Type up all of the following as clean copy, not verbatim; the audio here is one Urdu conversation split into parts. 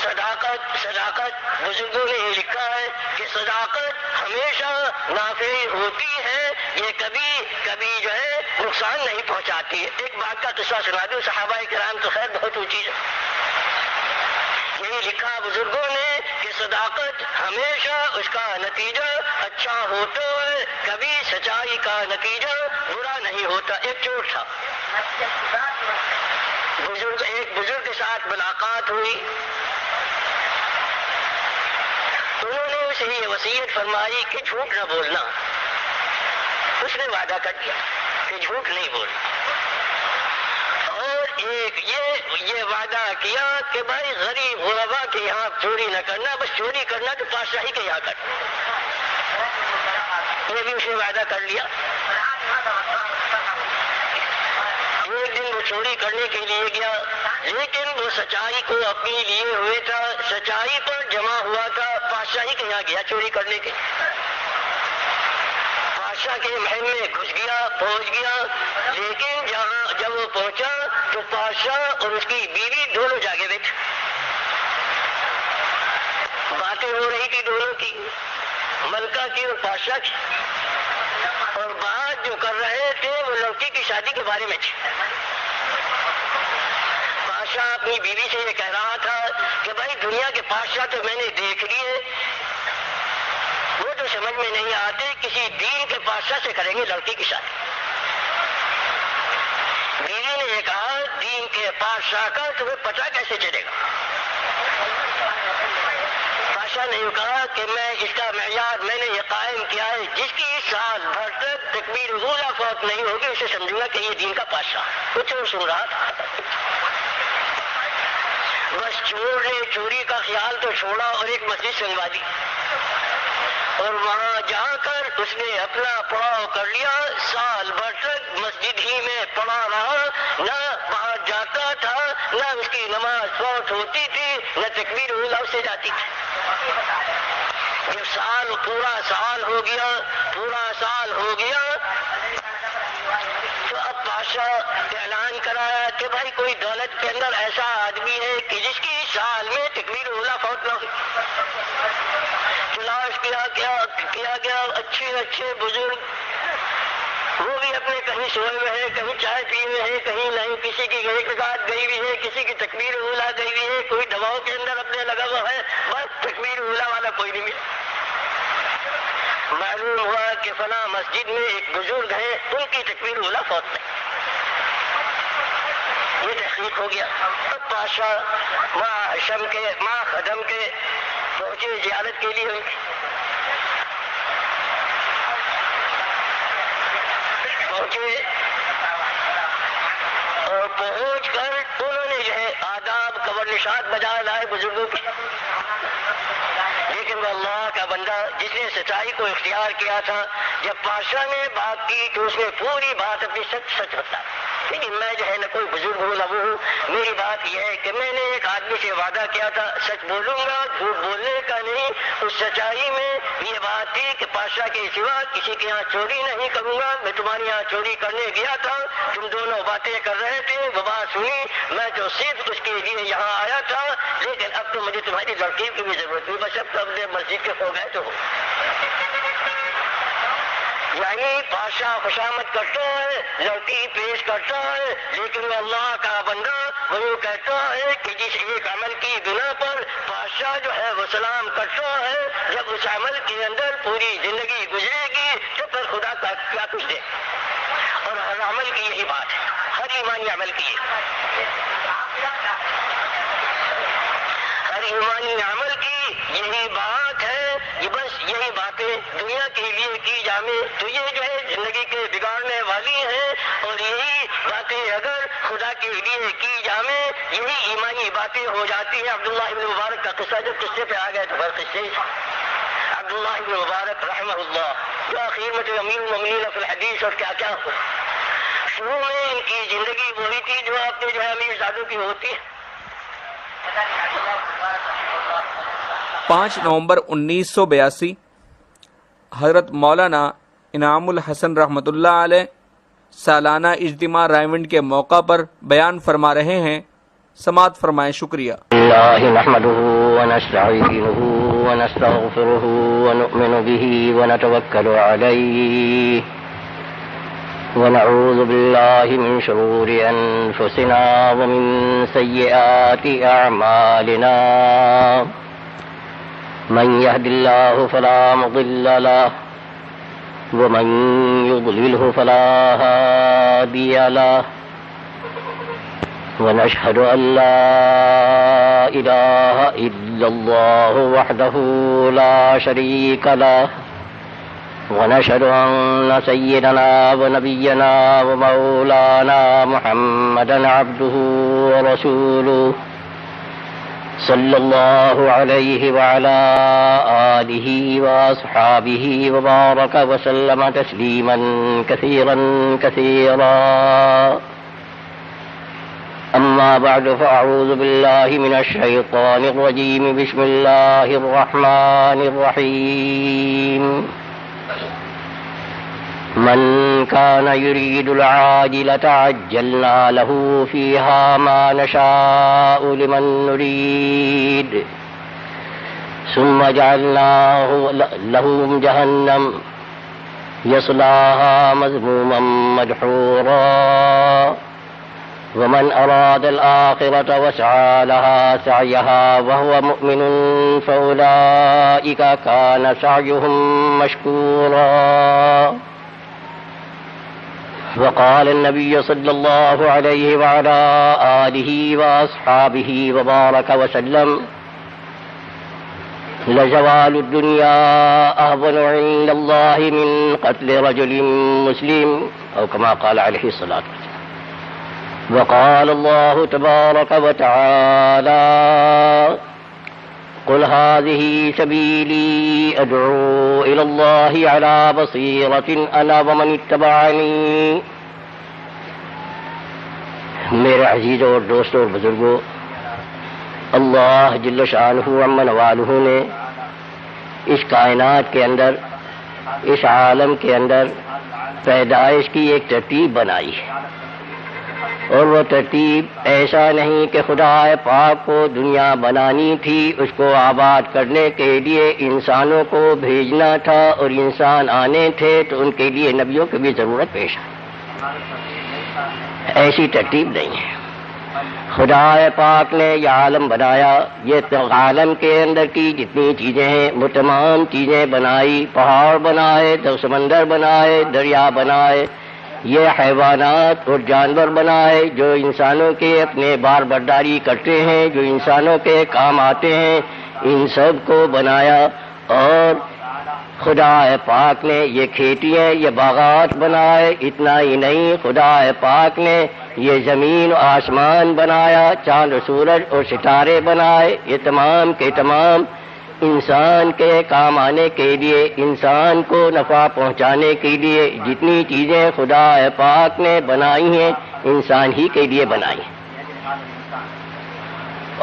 صداقت بزرگوں نے یہ لکھا ہے کہ صداقت ہمیشہ نافع ہوتی ہے، یہ کبھی جو ہے نقصان نہیں پہنچاتی ہے۔ ایک بات کا قصہ سنا دوں، صحابہ کرام تو خیر بہت اونچی ہے، یہی لکھا بزرگوں نے کہ صداقت ہمیشہ اس کا نتیجہ اچھا ہوتا ہے، کبھی سچائی کا نتیجہ برا نہیں ہوتا۔ ایک چور تھا، ایک بزرگ کے ساتھ ملاقات ہوئی، انہوں نے اسے یہ وصیت فرمائی کہ جھوٹ نہ بولنا۔ اس نے وعدہ کر دیا کہ جھوٹ نہیں بولنا، اور ایک یہ وعدہ کیا کہ بھائی غریب غربا کے یہاں چوری نہ کرنا، بس چوری کرنا تو بادشاہی کے یہاں کرنا۔ یہ بھی اس نے وعدہ کر لیا۔ ایک دن وہ چوری کرنے کے لیے گیا، لیکن وہ سچائی کو اپنی لیے ہوئے تھا، سچائی پر جمع ہوا تھا، بادشاہی کے یہاں گیا چوری کرنے کے۔ بادشاہ کے محل میں گھس گیا، پہنچ گیا، لیکن جب وہ پہنچا تو بادشاہ اور اس کی بیوی دونوں جاگے بیٹھے، باتیں ہو رہی تھی دونوں کی، ملکہ کی اور بادشاہ کی، اور بات جو کر رہے تھے وہ لڑکی کی شادی کے بارے میں تھی۔ بادشاہ اپنی بیوی سے یہ کہہ رہا تھا کہ بھائی دنیا کے بادشاہ تو میں نے دیکھ لیے، وہ تو سمجھ میں نہیں آتے، کسی دین کے بادشاہ سے کریں گے لڑکی کی شادی۔ بیوی نے یہ کہا دین کے بادشاہ کا تمہیں پتہ کیسے چلے گا؟ بادشاہ نے یہ کہا کہ میں اس کا معیار میں نے یہ قائم کیا ہے، جس کی سال بھر تک تکبیر اولیٰ فوت نہیں ہوگی اسے سمجھوں گا کہ یہ دین کا بادشاہ۔ کچھ اور سن رہا تھا، بس چور نے چوری کا خیال تو چھوڑا اور ایک مسجد سنگوا دی، اور وہاں جا کر اس نے اپنا پڑاؤ کر لیا، سال بھر تک مسجد ہی میں پڑا رہا، نہ باہر جاتا تھا، نہ اس کی نماز فوت ہوتی تھی، نہ تکبیر اولیٰ سے جاتی تھی۔ جب پورا سال ہو گیا تو اب بادشاہ اعلان کرایا کہ بھائی کوئی دولت کے اندر ایسا آدمی ہے کہ جس کی سال میں تکبیر اولیٰ فوت نہ ہو۔ تلاش کیا گیا، اچھے بزرگ، وہ بھی اپنے کہیں سوئے ہوئے ہیں، کہیں چائے پی ہوئے ہیں، کہیں نہیں، کسی کی ایک رکعت گئی ہوئی ہے، کسی کی تکبیر اولیٰ گئی ہوئی ہے، کوئی دواؤں کے اندر اپنے لگا ہوا ہے، بس تکبیر اولیٰ والا کوئی نہیں ملا۔ معلوم ہوا کہ فلاں مسجد میں ایک بزرگ ہیں، ان کی تکبیر اولیٰ فوت نہیں۔ یہ تحقیق ہو گیا۔ اب بادشاہ ماں خدم کے پہنچے زیارت کے لیے، اور پہنچ کر انہوں نے جو ہے آداب قبر نشاد بجا لائے بزرگوں کی، لیکن وہ اللہ کا بندہ جس نے سچائی کو اختیار کیا تھا، جب بادشاہ نے بات کی تو اس نے پوری بات اپنی سچ بتائی۔ لیکن میں جو ہے نہ کوئی بزرگ ہوں نہ وہ ہوں، میری بات یہ ہے کہ میں نے ایک آدمی سے وعدہ کیا تھا، سچ بولوں گا، جھوٹ بولنے کا نہیں۔ اس سچائی میں یہ بات تھی کہ بادشاہ کے سوا کسی کے یہاں چوری نہیں کروں گا۔ میں تمہارے یہاں چوری کرنے گیا تھا، تم دونوں باتیں کر رہے تھے، وہ بات سنی، میں تو صرف اس کے لیے یہاں آیا تھا، لیکن اب تو مجھے تمہاری لڑکی کی بھی ضرورت نہیں، بس اب تو اپنے مسجد کے ہو گئے تو یعنی بادشاہ خوشامد کرتا ہے، لڑکی پیش کرتا ہے، لیکن وہ اللہ کا بندہ وہ یوں کہتا ہے کہ جس ایک عمل کی بنا پر بادشاہ جو ہے وہ سلام کرتا ہے، جب اس عمل کے اندر پوری زندگی گزرے گی تو پھر خدا کا کیا کچھ دے۔ اور ہر عمل کی یہی بات ہے، ہر ایمانی عمل کی یہی بات ہے، یہ بس یہی باتیں دنیا کے لیے کی جامے تو یہ جو ہے زندگی کے بگاڑنے والی ہیں، اور یہی باتیں اگر خدا کے لیے کی جامے یہی ایمانی باتیں ہو جاتی ہیں۔ عبداللہ ابن مبارک کا قصہ جو قصے پہ آ گئے تو بہت قصے، عبداللہ ابن مبارک رحمہ اللہ جو آخر میں تو امیر المؤمنین فی الحدیث اور کیا کیا ہو، شروع میں ان کی زندگی وہی تھی جو آپ نے جو ہے امیر زادوں کی ہوتی ہے۔ 5 نومبر 1982 حضرت مولانا انعام الحسن رحمۃ اللہ علیہ سالانہ اجتماع رائے منڈ کے موقع پر بیان فرما رہے ہیں سماعت فرمائیں. شکریہ. اللہ نحمده ونستعینه ونستغفره ونؤمن به ونتوکل علیہ ونعوذ باللہ من شرور انفسنا ومن سیئات اعمالنا من يهد الله فلا مضل له ومن يضلله فلا هادي له ونشهد أن لا إله إلا الله وحده لا شريك له ونشهد أن سيدنا ونبينا ومولانا محمدا عبده ورسوله صلى الله عليه وعلى آله وأصحابه وبارك وسلم تسليما كثيرا كثيرا. أما بعد فأعوذ بالله من الشيطان الرجيم. بسم الله الرحمن الرحيم. من كان يريد العاجلة عجلنا له فيها ما نشاء لمن نريد ثم جعلناه لهم جهنم يصلاها مذموما مدحورا ومن أراد الآخرة وسعى لها سعيها وهو مؤمن فأولئك كان سعيهم مشكورا. وقال النبي صلى الله عليه وعلى آله وأصحابه وبارك وسلم لزوال الدنيا أهون عند الله من قتل رجل مسلم أو كما قال عليه الصلاة والسلام. وقال الله تبارك وتعالى قل هذه سبيلي أدعو إلى الله على بصيرة أنا ومن اتبعني. میرے عزیزوں اور دوستوں اور بزرگوں، اللہ جل شانہ عم نوالہ نے اس کائنات کے اندر، اس عالم کے اندر پیدائش کی ایک ترتیب بنائی ہے، اور وہ ترتیب ایسا نہیں کہ خدا پاک کو دنیا بنانی تھی، اس کو آباد کرنے کے لیے انسانوں کو بھیجنا تھا اور انسان آنے تھے تو ان کے لیے نبیوں کی بھی ضرورت پیش آئی. ایسی ترتیب نہیں ہے. خدا پاک نے یہ عالم بنایا، یہ عالم کے اندر کی جتنی چیزیں ہیں وہ تمام چیزیں بنائی، پہاڑ بنائے، سمندر بنائے، دریا بنائے، یہ حیوانات اور جانور بنائے جو انسانوں کے اپنے بار برداری کرتے ہیں، جو انسانوں کے کام آتے ہیں، ان سب کو بنایا. اور خدا پاک نے یہ کھیتیاں، یہ باغات بنائے. اتنا ہی نہیں، خدا پاک نے یہ زمین و آسمان بنایا، چاند و سورج اور ستارے بنائے. یہ تمام کے تمام انسان کے کام آنے کے لیے، انسان کو نفع پہنچانے کے لیے جتنی چیزیں خدا پاک نے بنائی ہیں انسان ہی کے لیے بنائی ہیں.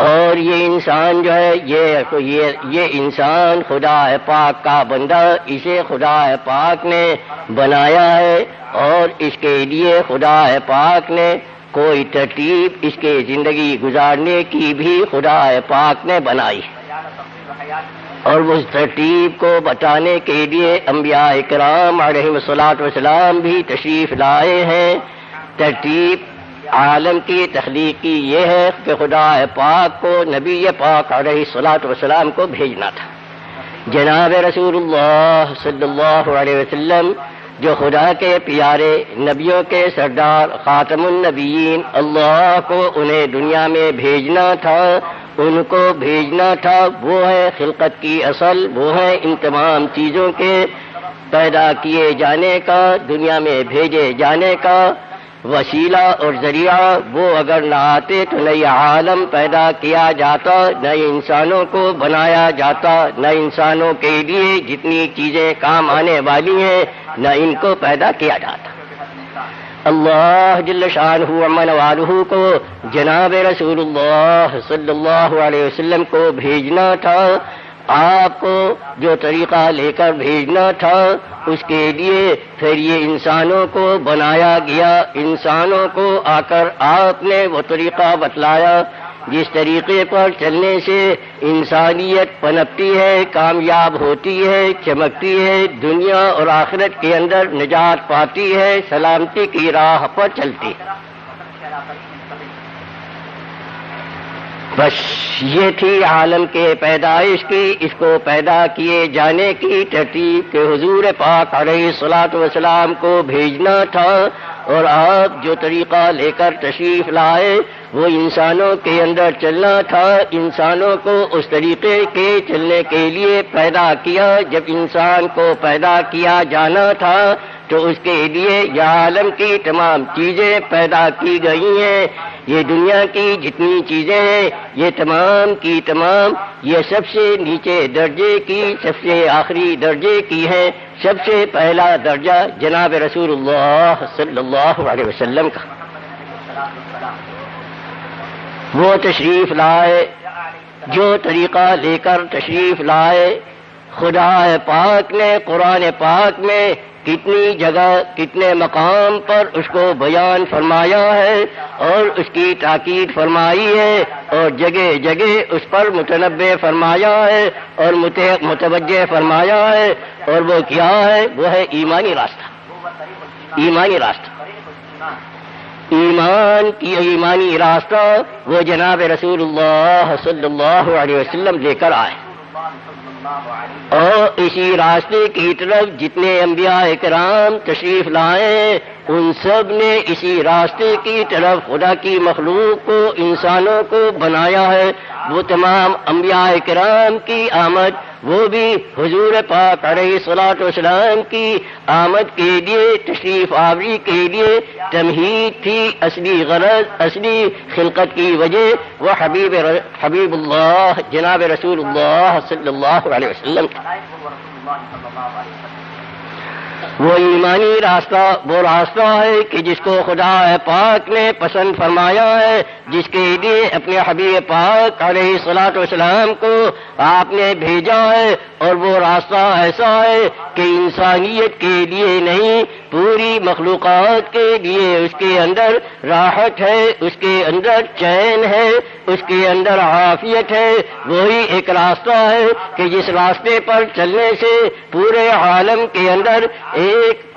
اور یہ انسان جو ہے یہ انسان خدا پاک کا بندہ، اسے خدا پاک نے بنایا ہے، اور اس کے لیے خدا پاک نے کوئی ترتیب اس کے زندگی گزارنے کی بھی خدا پاک نے بنائی ہے. اور اس ترتیب کو بتانے کے لیے انبیاء کرام علیہم الصلوۃ والسلام بھی تشریف لائے ہیں. ترتیب عالم کی تخلیق کی یہ ہے کہ خدا پاک کو نبی پاک علیہ الصلوۃ والسلام کو بھیجنا تھا. جناب رسول اللہ صلی اللہ علیہ وسلم جو خدا کے پیارے، نبیوں کے سردار، خاتم النبیین، اللہ کو انہیں دنیا میں بھیجنا تھا، ان کو بھیجنا تھا. وہ ہے خلقت کی اصل، وہ ہے ان تمام چیزوں کے پیدا کیے جانے کا، دنیا میں بھیجے جانے کا وسیلہ اور ذریعہ. وہ اگر نہ آتے تو نئی عالم پیدا کیا جاتا، نئے انسانوں کو بنایا جاتا، نہ انسانوں کے لیے جتنی چیزیں کام آنے والی ہیں نہ ان کو پیدا کیا جاتا. اللہ جل شانہ عم نوالہ کو جناب رسول اللہ صلی اللہ علیہ وسلم کو بھیجنا تھا. آپ کو جو طریقہ لے کر بھیجنا تھا اس کے لیے پھر یہ انسانوں کو بنایا گیا. انسانوں کو آ کر آپ نے وہ طریقہ بتلایا جس طریقے پر چلنے سے انسانیت پنپتی ہے، کامیاب ہوتی ہے، چمکتی ہے، دنیا اور آخرت کے اندر نجات پاتی ہے، سلامتی کی راہ پر چلتی ہے۔ بس یہ تھی عالم کے پیدائش کی، اس کو پیدا کیے جانے کی ترتیب کہ حضور پاک علیہ الصلوۃ والسلام کو بھیجنا تھا، اور آپ جو طریقہ لے کر تشریف لائے وہ انسانوں کے اندر چلنا تھا۔ انسانوں کو اس طریقے کے چلنے کے لیے پیدا کیا۔ جب انسان کو پیدا کیا جانا تھا تو اس کے لیے یہ عالم کی تمام چیزیں پیدا کی گئی ہیں۔ یہ دنیا کی جتنی چیزیں ہیں یہ تمام کی تمام یہ سب سے نیچے درجے کی، سب سے آخری درجے کی ہیں۔ سب سے پہلا درجہ جناب رسول اللہ صلی اللہ علیہ وسلم کا، وہ تشریف لائے جو طریقہ لے کر تشریف لائے۔ خدا پاک نے قرآن پاک میں کتنی جگہ کتنے مقام پر اس کو بیان فرمایا ہے اور اس کی تاکید فرمائی ہے، اور جگہ جگہ اس پر متنبع فرمایا ہے اور متوجہ فرمایا ہے، اور وہ کیا ہے؟ وہ ہے ایمانی راستہ۔ ایمانی راستہ، ایمانی راستہ وہ جناب رسول اللہ صلی اللہ علیہ وسلم لے کر آئے، اور اسی راستے کی طرف جتنے انبیاء کرام تشریف لائے ان سب نے اسی راستے کی طرف خدا کی مخلوق کو، انسانوں کو بنایا ہے۔ وہ تمام انبیاء کرام کی آمد وہ بھی حضور پاک علیہ الصلوۃ والسلام کی آمد کے لیے، تشریف آوری کے لیے تمہید تھی۔ اصلی غرض، اصلی خلقت کی وجہ وہ حبیب اللہ جناب رسول اللہ صلی اللہ علیہ وسلم، وہ ایمانی راستہ وہ راستہ ہے کہ جس کو خدا پاک نے پسند فرمایا ہے، جس کے لیے اپنے حبیب پاک علیہ الصلوۃ والسلام کو آپ نے بھیجا ہے۔ اور وہ راستہ ایسا ہے کہ انسانیت کے لیے نہیں، پوری مخلوقات کے لیے اس کے اندر راحت ہے، اس کے اندر چین ہے، اس کے اندر عافیت ہے۔ وہی ایک راستہ ہے کہ جس راستے پر چلنے سے پورے عالم کے اندر ایک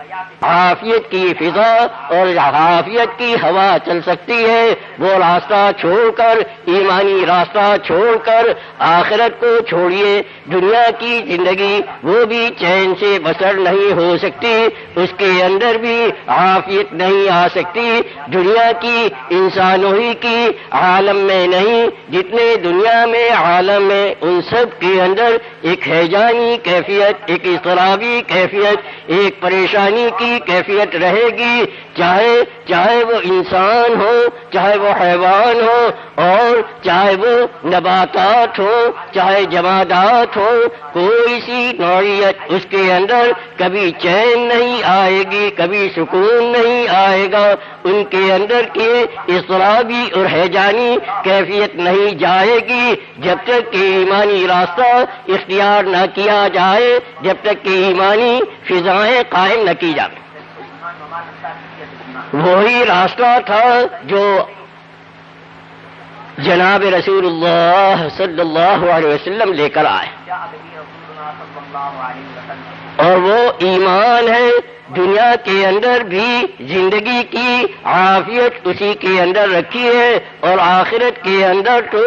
عافیت کی فضا اور عافیت کی ہوا چل سکتی ہے۔ وہ راستہ چھوڑ کر، ایمانی راستہ چھوڑ کر آخرت کو چھوڑیے، دنیا کی زندگی وہ بھی چین سے بسر نہیں ہو سکتی، اس کے اندر بھی عافیت نہیں آ سکتی۔ دنیا کی انسانوں ہی کی عالم میں نہیں، جتنے دنیا میں عالم میں ان سب کے اندر ایک ہیجانی کیفیت، ایک اضطرابی کیفیت، ایک پریشانی کی کیفیت رہے گی، چاہے وہ انسان ہو، چاہے وہ حیوان ہو، اور چاہے وہ نباتات ہو، چاہے جمادات ہو، کوئی سی نوعیت اس کے اندر کبھی چین نہیں آئے گی، کبھی سکون نہیں آئے گا، ان کے اندر کی اضطرابی اور ہیجانی کیفیت نہیں جائے گی جب تک کہ ایمانی راستہ اختیار نہ کیا جائے، جب تک کہ ایمانی فضائیں قائم نہ کی جائیں۔ وہی راستہ تھا جو جناب رسول اللہ صلی اللہ علیہ وسلم لے کر آئے، اور وہ ایمان ہے۔ دنیا کے اندر بھی زندگی کی عافیت اسی کے اندر رکھی ہے، اور آخرت کے اندر تو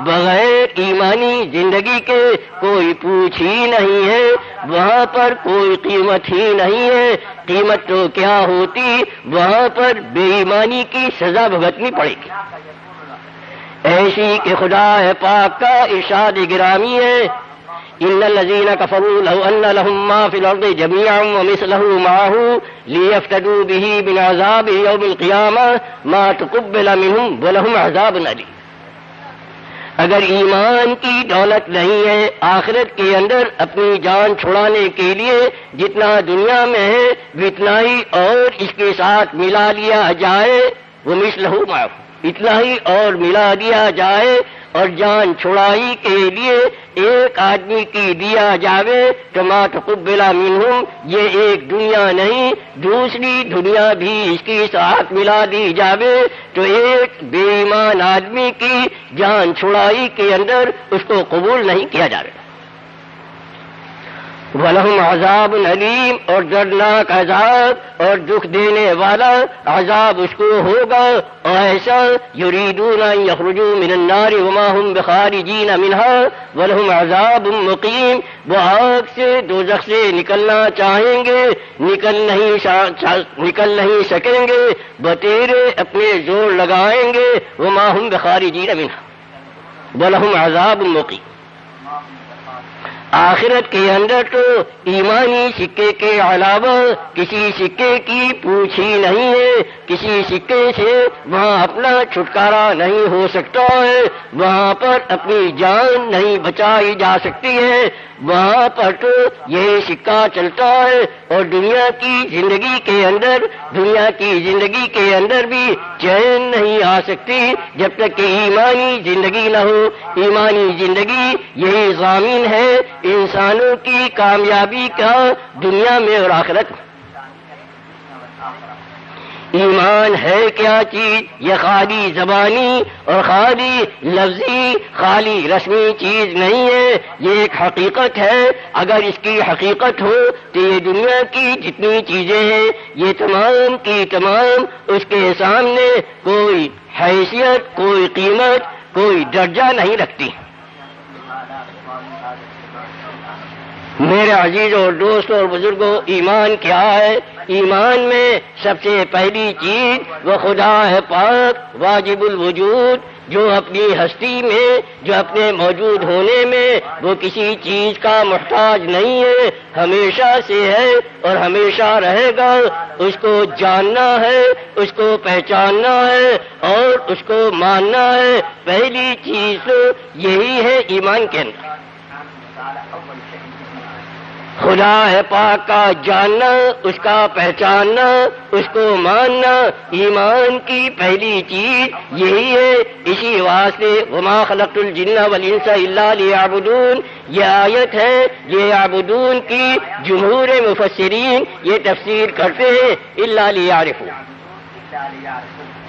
بغیر ایمانی زندگی کے کوئی پوچھ ہی نہیں ہے، وہاں پر کوئی قیمت ہی نہیں ہے۔ قیمت تو کیا ہوتی، وہاں پر بے ایمانی کی سزا بھگتنی پڑے گی، ایسی کہ خدا پاک کا ارشاد گرامی ہے، ان الذين كفروا لو ان لهم ما في الارض جميعا ومثله معه ليفتدوا به من عذاب يوم القيامه ما تقبل منهم ولهم عذاب اليم۔ اگر ایمان کی دولت نہیں ہے آخرت کے اندر اپنی جان چھڑانے کے لیے جتنا دنیا میں ہے اتنا ہی اور اس کے ساتھ ملا لیا جائے، وہ مثلہ معه، اتنا ہی اور ملا دیا جائے، اور جان چھڑائی کے لیے ایک آدمی کی دیا جاوے تو ما تقبل منہم، یہ ایک دنیا نہیں دوسری دنیا بھی اس کی ساتھ ملا دی جاوے تو ایک بے ایمان آدمی کی جان چھڑائی کے اندر اس کو قبول نہیں کیا جاوے۔ وَلَهُمْ عَذَابٌ عَلِيمٌ، اور دردناک عذاب اور دکھ دینے والا عذاب اس کو ہوگا، اور ایسا یریدون ان یخرجوا من النار وما هم بخارجین منها وَلَهُمْ عَذَابٌ مُقِيمٌ، وہ آگ سے دوزخ سے نکلنا چاہیں گے نکل نہیں سکیں گے، بتیرے اپنے زور لگائیں گے، وما هم بخارجین منها وَلَهُمْ عَذَابٌ مُقِيمٌ۔ آخرت کے اندر تو ایمانی سکے کے علاوہ کسی سکے کی پوچھ ہی نہیں ہے، کسی سکے سے وہاں اپنا چھٹکارا نہیں ہو سکتا ہے، وہاں پر اپنی جان نہیں بچائی جا سکتی ہے، وہاں پر تو یہی سکہ چلتا ہے۔ اور دنیا کی زندگی کے اندر بھی چین نہیں آ سکتی جب تک کہ ایمانی زندگی نہ ہو۔ ایمانی زندگی یہی ضامن ہے انسانوں کی کامیابی کا دنیا میں اور آخرت میں۔ ایمان ہے کیا چیز؟ یہ خالی زبانی اور خالی لفظی خالی رسمی چیز نہیں ہے، یہ ایک حقیقت ہے۔ اگر اس کی حقیقت ہو تو یہ دنیا کی جتنی چیزیں ہیں یہ تمام کی تمام اس کے سامنے کوئی حیثیت، کوئی قیمت، کوئی درجہ نہیں رکھتی۔ میرے عزیز اور دوستوں اور بزرگوں، ایمان کیا ہے؟ ایمان میں سب سے پہلی چیز وہ خدا ہے پاک واجب الوجود، جو اپنی ہستی میں، جو اپنے موجود ہونے میں وہ کسی چیز کا محتاج نہیں ہے، ہمیشہ سے ہے اور ہمیشہ رہے گا۔ اس کو جاننا ہے، اس کو پہچاننا ہے اور اس کو ماننا ہے۔ پہلی چیز تو یہی ہے ایمان کے اندر، خدا ہے پاک کا جاننا، اس کا پہچاننا، اس کو ماننا، ایمان کی پہلی چیز یہی ہے۔ اسی واسطے وما خلقت الجن والانس الا لیعبدون، یہ آیت ہے، لیعبدون کی جمہور مفسرین یہ تفسیر کرتے ہیں الا لیعرفون،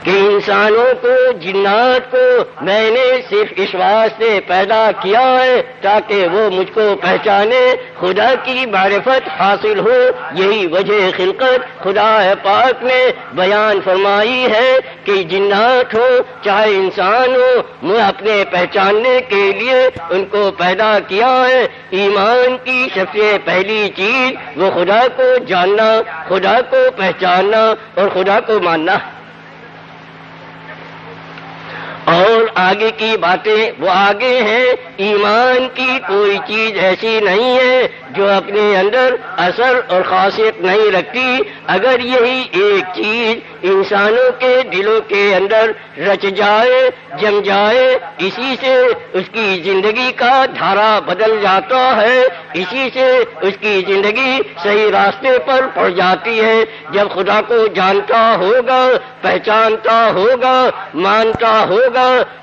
کہ انسانوں کو، جنات کو میں نے صرف اس واسطے پیدا کیا ہے تاکہ وہ مجھ کو پہچانے، خدا کی معرفت حاصل ہو۔ یہی وجہ خلقت خدا پاک نے بیان فرمائی ہے کہ جنات ہو چاہے انسان ہو، میں اپنے پہچاننے کے لیے ان کو پیدا کیا ہے۔ ایمان کی سب سے پہلی چیز وہ خدا کو جاننا، خدا کو پہچاننا اور خدا کو ماننا۔ اور آگے کی باتیں وہ آگے ہیں۔ ایمان کی کوئی چیز ایسی نہیں ہے جو اپنے اندر اثر اور خاصیت نہیں رکھتی۔ اگر یہی ایک چیز انسانوں کے دلوں کے اندر رچ جائے، جم جائے، اسی سے اس کی زندگی کا دھارا بدل جاتا ہے، اسی سے اس کی زندگی صحیح راستے پر پڑ جاتی ہے۔ جب خدا کو جانتا ہوگا، پہچانتا ہوگا، مانتا ہوگا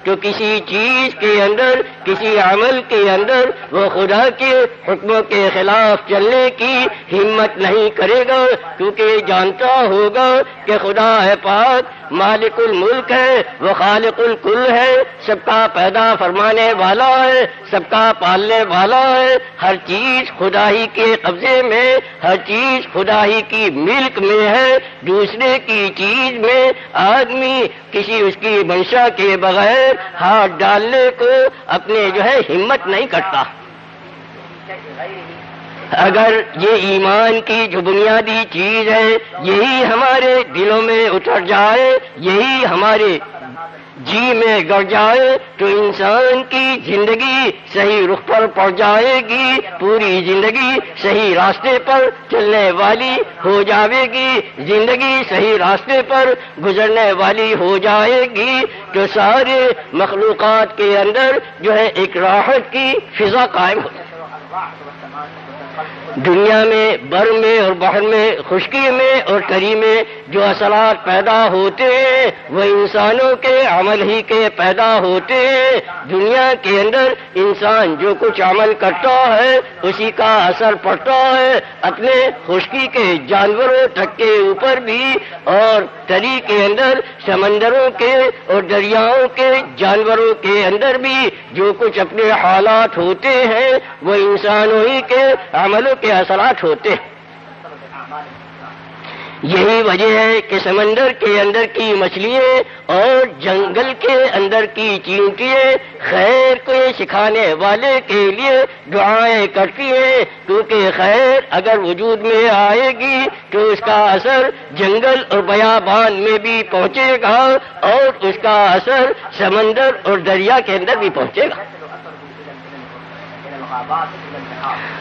تو کسی چیز کے اندر، کسی عمل کے اندر وہ خدا کے حکموں کے خلاف چلنے کی ہمت نہیں کرے گا، کیونکہ جانتا ہوگا کہ خدا ہے پاک، مالک الملک ہے، وہ خالق الکل ہے، سب کا پیدا فرمانے والا ہے، سب کا پالنے والا ہے۔ ہر چیز خدا ہی کے قبضے میں، ہر چیز خدا ہی کی ملک میں ہے۔ دوسرے کی چیز میں آدمی کسی اس کی منشا کے بغیر ہاتھ ڈالنے کو اپنے ہمت نہیں کرتا۔ اگر یہ ایمان کی جو بنیادی چیز ہے یہی ہمارے دلوں میں اتر جائے، یہی ہمارے جی میں گڑ جائے تو انسان کی زندگی صحیح رخ پر پڑ جائے گی، پوری زندگی صحیح راستے پر چلنے والی ہو جائے گی، زندگی صحیح راستے پر گزرنے والی ہو جائے گی تو سارے مخلوقات کے اندر ایک راحت کی فضا قائم ہو۔ دنیا میں بر میں اور بحر میں، خشکی میں اور تری میں جو اثرات پیدا ہوتے ہیں وہ انسانوں کے عمل ہی کے پیدا ہوتے ہیں. دنیا کے اندر انسان جو کچھ عمل کرتا ہے اسی کا اثر پڑتا ہے اپنے خشکی کے جانوروں تک کے اوپر بھی, اور تری کے اندر سمندروں کے اور دریاؤں کے جانوروں کے اندر بھی جو کچھ اپنے حالات ہوتے ہیں وہ انسانوں ہی کے عملوں کے اثرات ہوتے ہیں. یہی وجہ ہے کہ سمندر کے اندر کی مچھلیاں اور جنگل کے اندر کی چینٹیاں خیر کو سکھانے والے کے لیے دعائیں کرتی ہیں, کیونکہ خیر اگر وجود میں آئے گی تو اس کا اثر جنگل اور بیابان میں بھی پہنچے گا اور اس کا اثر سمندر اور دریا کے اندر بھی پہنچے گا.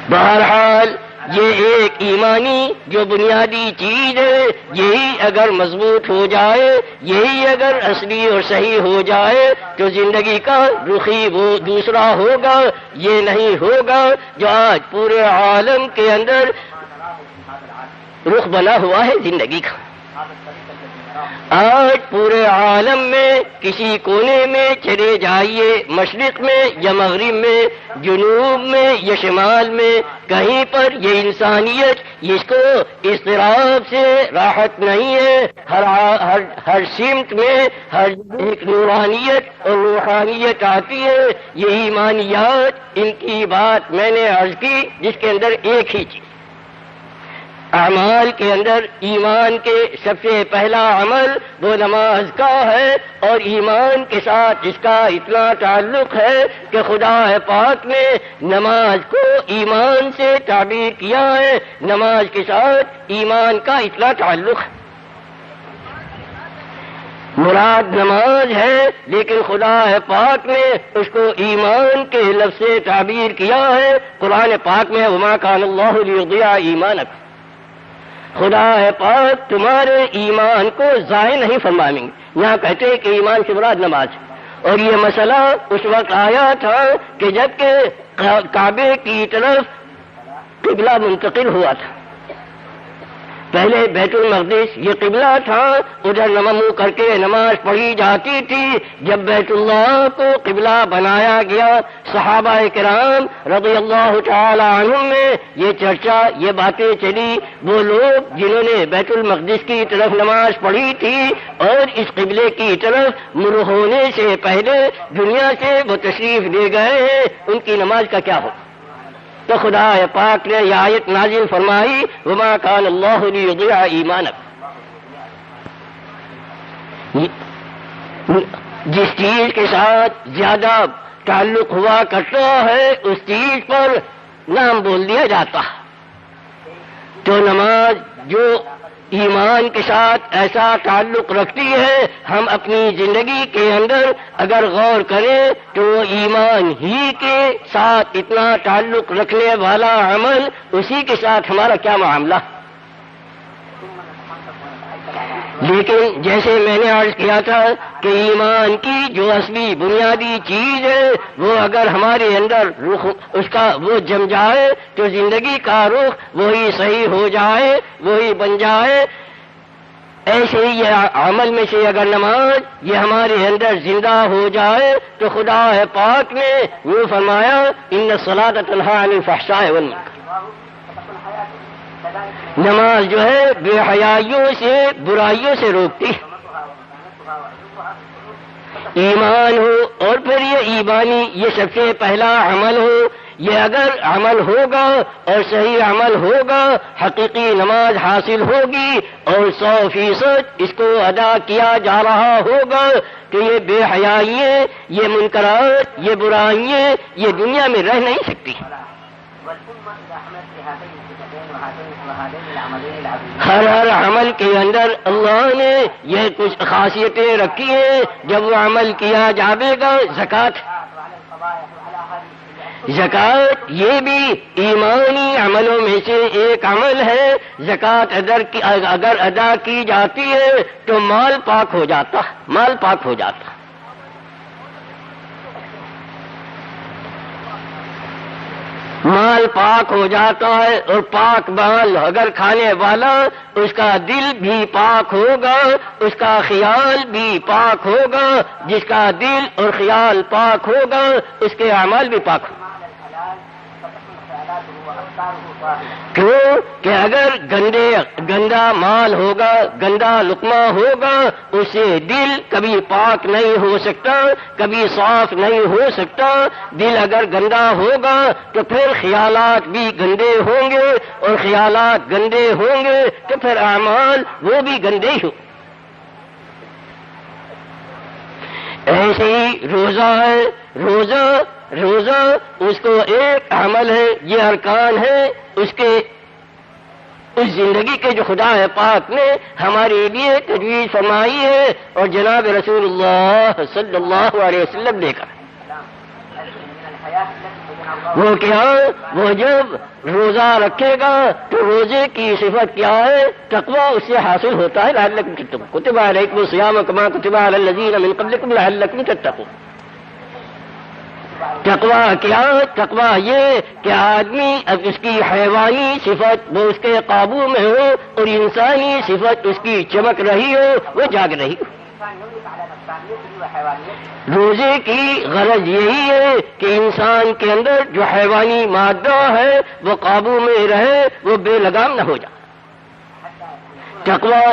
بہرحال یہ ایک ایمانی جو بنیادی چیز ہے, یہی اگر مضبوط ہو جائے, یہی اگر اصلی اور صحیح ہو جائے تو زندگی کا رخ ہی وہ دوسرا ہوگا. یہ نہیں ہوگا جو آج پورے عالم کے اندر رخ بنا ہوا ہے زندگی کا. آج پورے عالم میں کسی کونے میں چلے جائیے, مشرق میں یا مغرب میں, جنوب میں یا شمال میں, کہیں پر یہ انسانیت جس کو اضطراب سے راحت نہیں ہے. ہر سمت میں ہر ایک نورانیت اور روحانیت آتی ہے. یہ ایمانیات ان کی بات میں نے عرض کی جس کے اندر ایک ہی چیز, اعمال کے اندر ایمان کے سب سے پہلا عمل وہ نماز کا ہے, اور ایمان کے ساتھ اس کا اتنا تعلق ہے کہ خدا پاک نے نماز کو ایمان سے تعبیر کیا ہے. نماز کے ساتھ ایمان کا اتنا تعلق ہے. مراد نماز ہے لیکن خدا پاک نے اس کو ایمان کے لفظ سے تعبیر کیا ہے. قرآن پاک میں وما کان اللہ لیضیع ایمانکم, خدا پاک تمہارے ایمان کو ضائع نہیں فرمائیں گے. یہاں کہتے ہیں کہ ایمان سے مراد نماز, اور یہ مسئلہ اس وقت آیا تھا کہ جب کہ کعبے کی طرف قبلہ منتقل ہوا تھا. پہلے بیت المقدس یہ قبلہ تھا, ادھر منہ کر کے نماز پڑھی جاتی تھی. جب بیت اللہ کو قبلہ بنایا گیا, صحابہ کرام رضی اللہ تعالی عنہم میں یہ چرچا, یہ باتیں چلی. وہ لوگ جنہوں نے بیت المقدس کی طرف نماز پڑھی تھی اور اس قبلے کی طرف منہ ہونے سے پہلے دنیا سے وہ تشریف لے گئے ہیں, ان کی نماز کا کیا ہو؟ تو خدا پاک نے یہ آیت نازل فرمائی وما کان اللہ لیضیع ایمانکم. جس چیز کے ساتھ زیادہ تعلق ہوا کرتا ہے اس چیز پر نام بول دیا جاتا ہے. تو نماز جو ایمان کے ساتھ ایسا تعلق رکھتی ہے, ہم اپنی زندگی کے اندر اگر غور کریں تو ایمان ہی کے ساتھ اتنا تعلق رکھنے والا عمل, اسی کے ساتھ ہمارا کیا معاملہ. لیکن جیسے میں نے عرض کیا تھا کہ ایمان کی جو اصلی بنیادی چیز ہے وہ اگر ہمارے اندر رخ اس کا وہ جم جائے تو زندگی کا رخ وہی صحیح ہو جائے, وہی بن جائے. ایسے ہی یہ عمل میں سے اگر نماز یہ ہمارے اندر زندہ ہو جائے تو خدا پاک نے وہ فرمایا ان الصلاۃ تنہی عن الفحشاء والمنکر, نماز جو ہے بے حیائیوں سے برائیوں سے روکتی. ایمان ہو اور پھر یہ ایمانی یہ سب سے پہلا عمل ہو. یہ اگر عمل ہوگا اور صحیح عمل ہوگا حقیقی نماز حاصل ہوگی اور 100% اس کو ادا کیا جا رہا ہوگا تو یہ بے حیائیاں, یہ منکرات, یہ برائیاں یہ دنیا میں رہ نہیں سکتی. ہر عمل کے اندر اللہ نے یہ کچھ خاصیتیں رکھی ہیں. جب وہ عمل کیا جائے گا, زکوٰۃ یہ بھی ایمانی عملوں میں سے ایک عمل ہے. زکوٰۃ اگر ادا کی جاتی ہے تو مال پاک ہو جاتا, مال پاک ہو جاتا. مال پاک ہو جاتا ہے، اور پاک مال اگر کھانے والا، اس کا دل بھی پاک ہوگا، اس کا خیال بھی پاک ہوگا. جس کا دل اور خیال پاک ہوگا اس کے اعمال بھی پاک ہوں. کیوں کہ اگر گندا مال ہوگا، گندا لقمہ ہوگا، اس سے دل کبھی پاک نہیں ہو سکتا، کبھی صاف نہیں ہو سکتا. دل اگر گندا ہوگا تو پھر خیالات بھی گندے ہوں گے، اور خیالات گندے ہوں گے تو پھر اعمال وہ بھی گندے ہوں. ایسے ہی روزہ ہے. روزہ اس کو ایک عمل ہے، یہ ارکان ہے اس زندگی کے جو خدا پاک نے ہمارے لیے تجویز فرمائی ہے، اور جناب رسول اللہ صلی اللہ علیہ وسلم نے کہا. وہ کیا؟ وہ جب روزہ رکھے گا تو روزے کی صفت کیا ہے؟ تقویٰ اس سے حاصل ہوتا ہے. لعلکم تتقون، کتب علیکم الصیام کما کتب علی الذین من قبلکم لعلکم تتقون. تقویٰ کیا؟ تقویٰ یہ کہ آدمی اب اس کی حیوانی صفت وہ اس کے قابو میں ہو، اور انسانی صفت اس کی چمک رہی ہو، وہ جاگ رہی ہو. روزے کی غرض یہی ہے کہ انسان کے اندر جو حیوانی مادہ ہے وہ قابو میں رہے، وہ بے لگام نہ ہو جائے. تقویٰ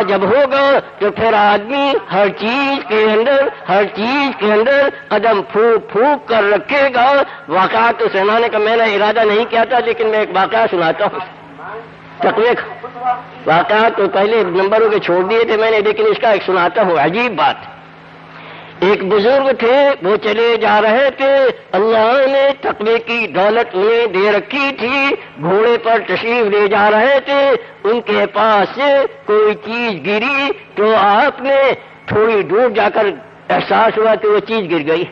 جب ہوگا تو پھر آدمی ہر چیز کے اندر قدم پھونک کر رکھے گا. واقعات تو سنانے کا میں نے ارادہ نہیں کیا تھا، لیکن میں ایک واقعہ سناتا ہوں. تقوی کا واقعات تو پہلے نمبروں کے چھوڑ دیے تھے میں نے، لیکن اس کا ایک سناتا ہوں. عجیب بات، ایک بزرگ تھے، وہ چلے جا رہے تھے. اللہ نے تقوی کی دولت انہیں دے رکھی تھی. گھوڑے پر تشریف لے جا رہے تھے، ان کے پاس سے کوئی چیز گری تو آپ نے تھوڑی دور جا کر احساس ہوا کہ وہ چیز گر گئی.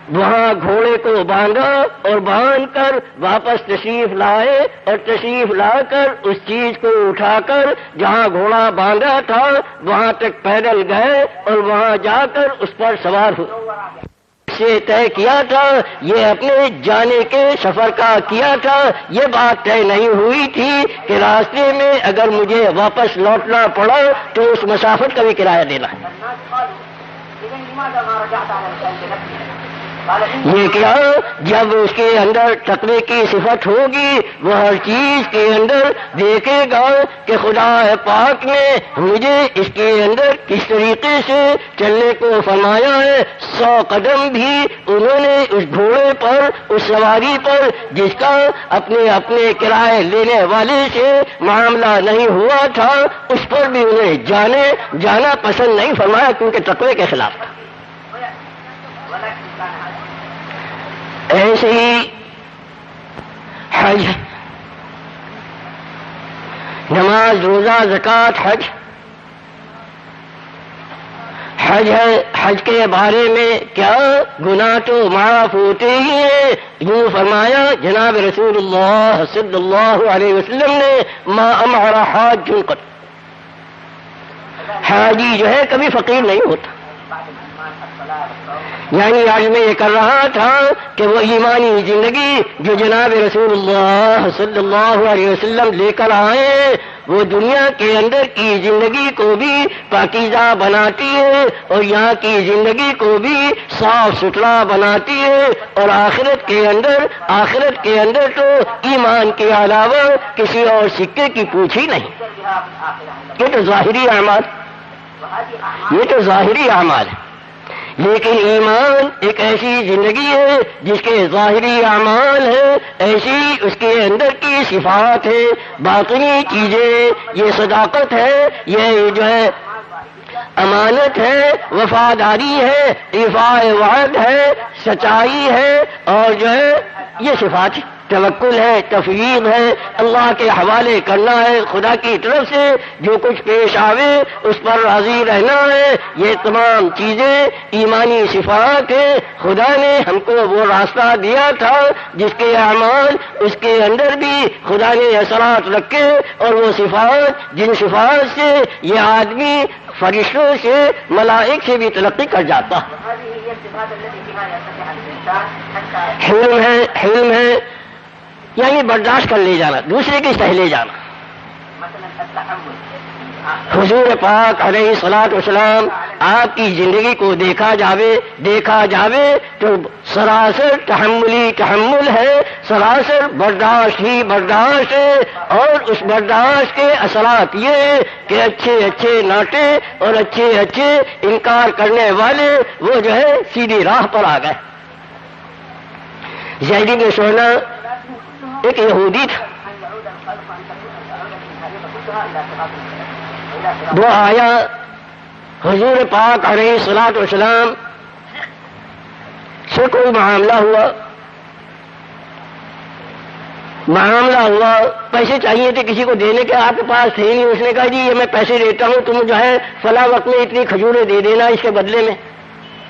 وہاں گھوڑے کو باندھا اور باندھ کر واپس تشریف لائے، اور تشریف لا کر اس چیز کو اٹھا کر جہاں گھوڑا باندھا تھا وہاں تک پیدل گئے، اور وہاں جا کر اس پر سوار ہوئے. سے طے کیا تھا، یہ اپنے جانے کے سفر کا کیا تھا. یہ بات طے نہیں ہوئی تھی کہ راستے میں اگر مجھے واپس لوٹنا پڑا تو اس مسافت کا بھی کرایہ دینا ہے. یہ کیا؟ جب اس کے اندر تقوی کی صفت ہوگی وہ ہر چیز کے اندر دیکھے گا کہ خدا پاک نے مجھے اس کے اندر کس طریقے سے چلنے کو فرمایا ہے. 100 قدم بھی انہوں نے اس گھوڑے پر، اس سواری پر جس کا اپنے کرائے لینے والے سے معاملہ نہیں ہوا تھا، اس پر بھی انہیں جانا پسند نہیں فرمایا، کیونکہ تقوی کے خلاف تھا. ایسے ہی حج، نماز، روزہ، زکوٰۃ، حج ہے. حج کے بارے میں کیا؟ گناہ تو معاف ہوتے ہی ہیں. یوں فرمایا جناب رسول اللہ صلی اللہ علیہ وسلم نے، ما امعر حاج قط، حاجی جو ہے کبھی فقیر نہیں ہوتا. یعنی آج میں یہ کر رہا تھا کہ وہ ایمانی زندگی جو جناب رسول اللہ صلی اللہ علیہ وسلم لے کر آئے، وہ دنیا کے اندر کی زندگی کو بھی پاکیزہ بناتی ہے، اور یہاں کی زندگی کو بھی صاف ستھرا بناتی ہے. اور آخرت کے اندر تو ایمان کے علاوہ کسی اور سکے کی پوچھ ہی نہیں. یہ تو ظاہری اعمال ہے. لیکن ایمان ایک ایسی زندگی ہے جس کے ظاہری اعمال ہیں، ایسی اس کے اندر کی صفات ہے، باطنی چیزیں. یہ صداقت ہے، یہ جو ہے امانت ہے، وفاداری ہے، ایفاء وعد ہے، سچائی ہے، اور جو ہے یہ صفات ہے. توکل ہے، تفویض ہے، اللہ کے حوالے کرنا ہے، خدا کی طرف سے جو کچھ پیش آوے اس پر راضی رہنا ہے. یہ تمام چیزیں ایمانی صفات ہیں. خدا نے ہم کو وہ راستہ دیا تھا جس کے اعمال اس کے اندر بھی خدا نے اثرات رکھے، اور وہ صفات جن صفات سے یہ آدمی فرشتوں سے ملائک سے بھی ترقی کر جاتا. حلم ہے یعنی برداشت کر لے جانا، دوسرے کی سہ لے جانا. حضور پاک علیہ الصلوۃ والسلام آپ کی زندگی کو دیکھا جاوے تو سراسر تحمل ہے، سراسر برداشت ہی برداشت ہے. اور اس برداشت کے اثرات یہ کہ اچھے ناٹے اور اچھے انکار کرنے والے وہ جو ہے سیدھی راہ پر آ گئے. زید بن سہنا ایک یہودی تھا، وہ آیا حضور پاک علیہ الصلوۃ والسلام سے کوئی معاملہ ہوا، پیسے چاہیے تھے کسی کو دینے کے، آپ کے پاس تھے نہیں. اس نے کہا جی یہ میں پیسے دیتا ہوں، تم جو ہے فلاں وقت میں اتنی کھجوریں دے دینا اس کے بدلے میں.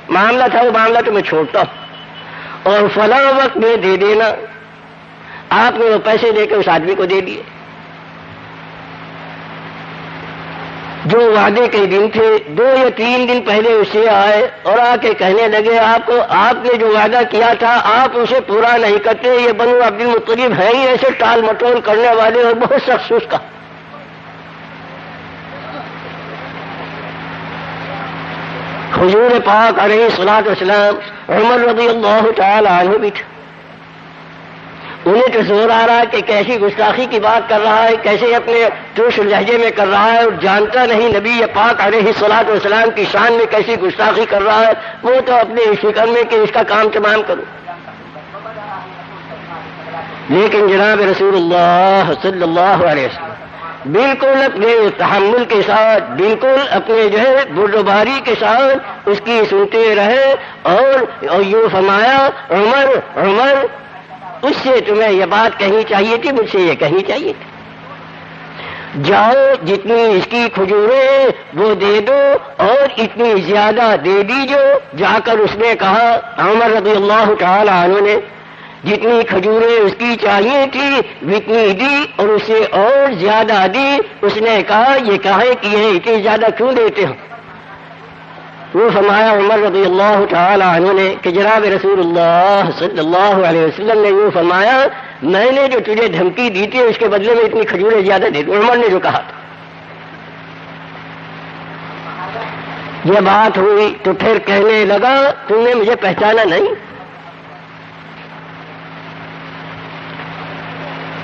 معاملہ تھا، وہ معاملہ تو میں چھوڑتا ہوں اور فلاں وقت میں دے دینا. آپ نے وہ پیسے دے کے اس آدمی کو دے دیے. جو وعدے کے دن تھے 2 یا 3 دن پہلے اسے آئے اور آ کے کہنے لگے آپ نے جو وعدہ کیا تھا آپ اسے پورا نہیں کرتے. یہ بنو عبد المطلب ہے ہی ایسے ٹال مٹول کرنے والے اور بہت سخت سست کا. حضور پاک علیہ الصلوۃ والسلام عمر رضی اللہ تعالی عنہ بھی تھے. انہیں تو زور آ رہا ہے کہ کیسی گستاخی کی بات کر رہا ہے، کیسے اپنے جوش لہجے میں کر رہا ہے، اور جانتا نہیں نبی پاک علیہ الصلوۃ والسلام کی شان میں کیسی گستاخی کر رہا ہے. وہ تو اپنے اس فکر میں کہ اس کا کام تمام کرو. لیکن جناب رسول اللہ صلی اللہ علیہ وسلم بالکل اپنے تحمل کے ساتھ، بالکل اپنے جو ہے بردباری کے ساتھ اس کی سنتے رہے. اور یوں فرمایا عمر اس سے تمہیں یہ بات کہنی چاہیے تھی، مجھ سے یہ کہنی چاہیے تھی. جاؤ جتنی اس کی کھجوریں وہ دے دو اور اتنی زیادہ دے دیجو. جا کر اس نے کہا، عمر رضی اللہ تعالی عنہ نے جتنی کھجوریں اس کی چاہیے تھی اتنی دی اور اسے اور زیادہ دی. اس نے کہا یہ کہے کہ یہ اتنی زیادہ کیوں دیتے ہو؟ وہ فرمایا عمر رضی اللہ تعالی عنہ نے کہ جناب رسول اللہ صلی اللہ علیہ وسلم نے یوں فرمایا میں نے جو تجھے دھمکی دی تھی اس کے بدلے میں اتنی کھجوریں زیادہ دے دوں. عمر نے جو کہا تھا. یہ بات ہوئی تو پھر کہنے لگا تم نے مجھے پہچانا نہیں؟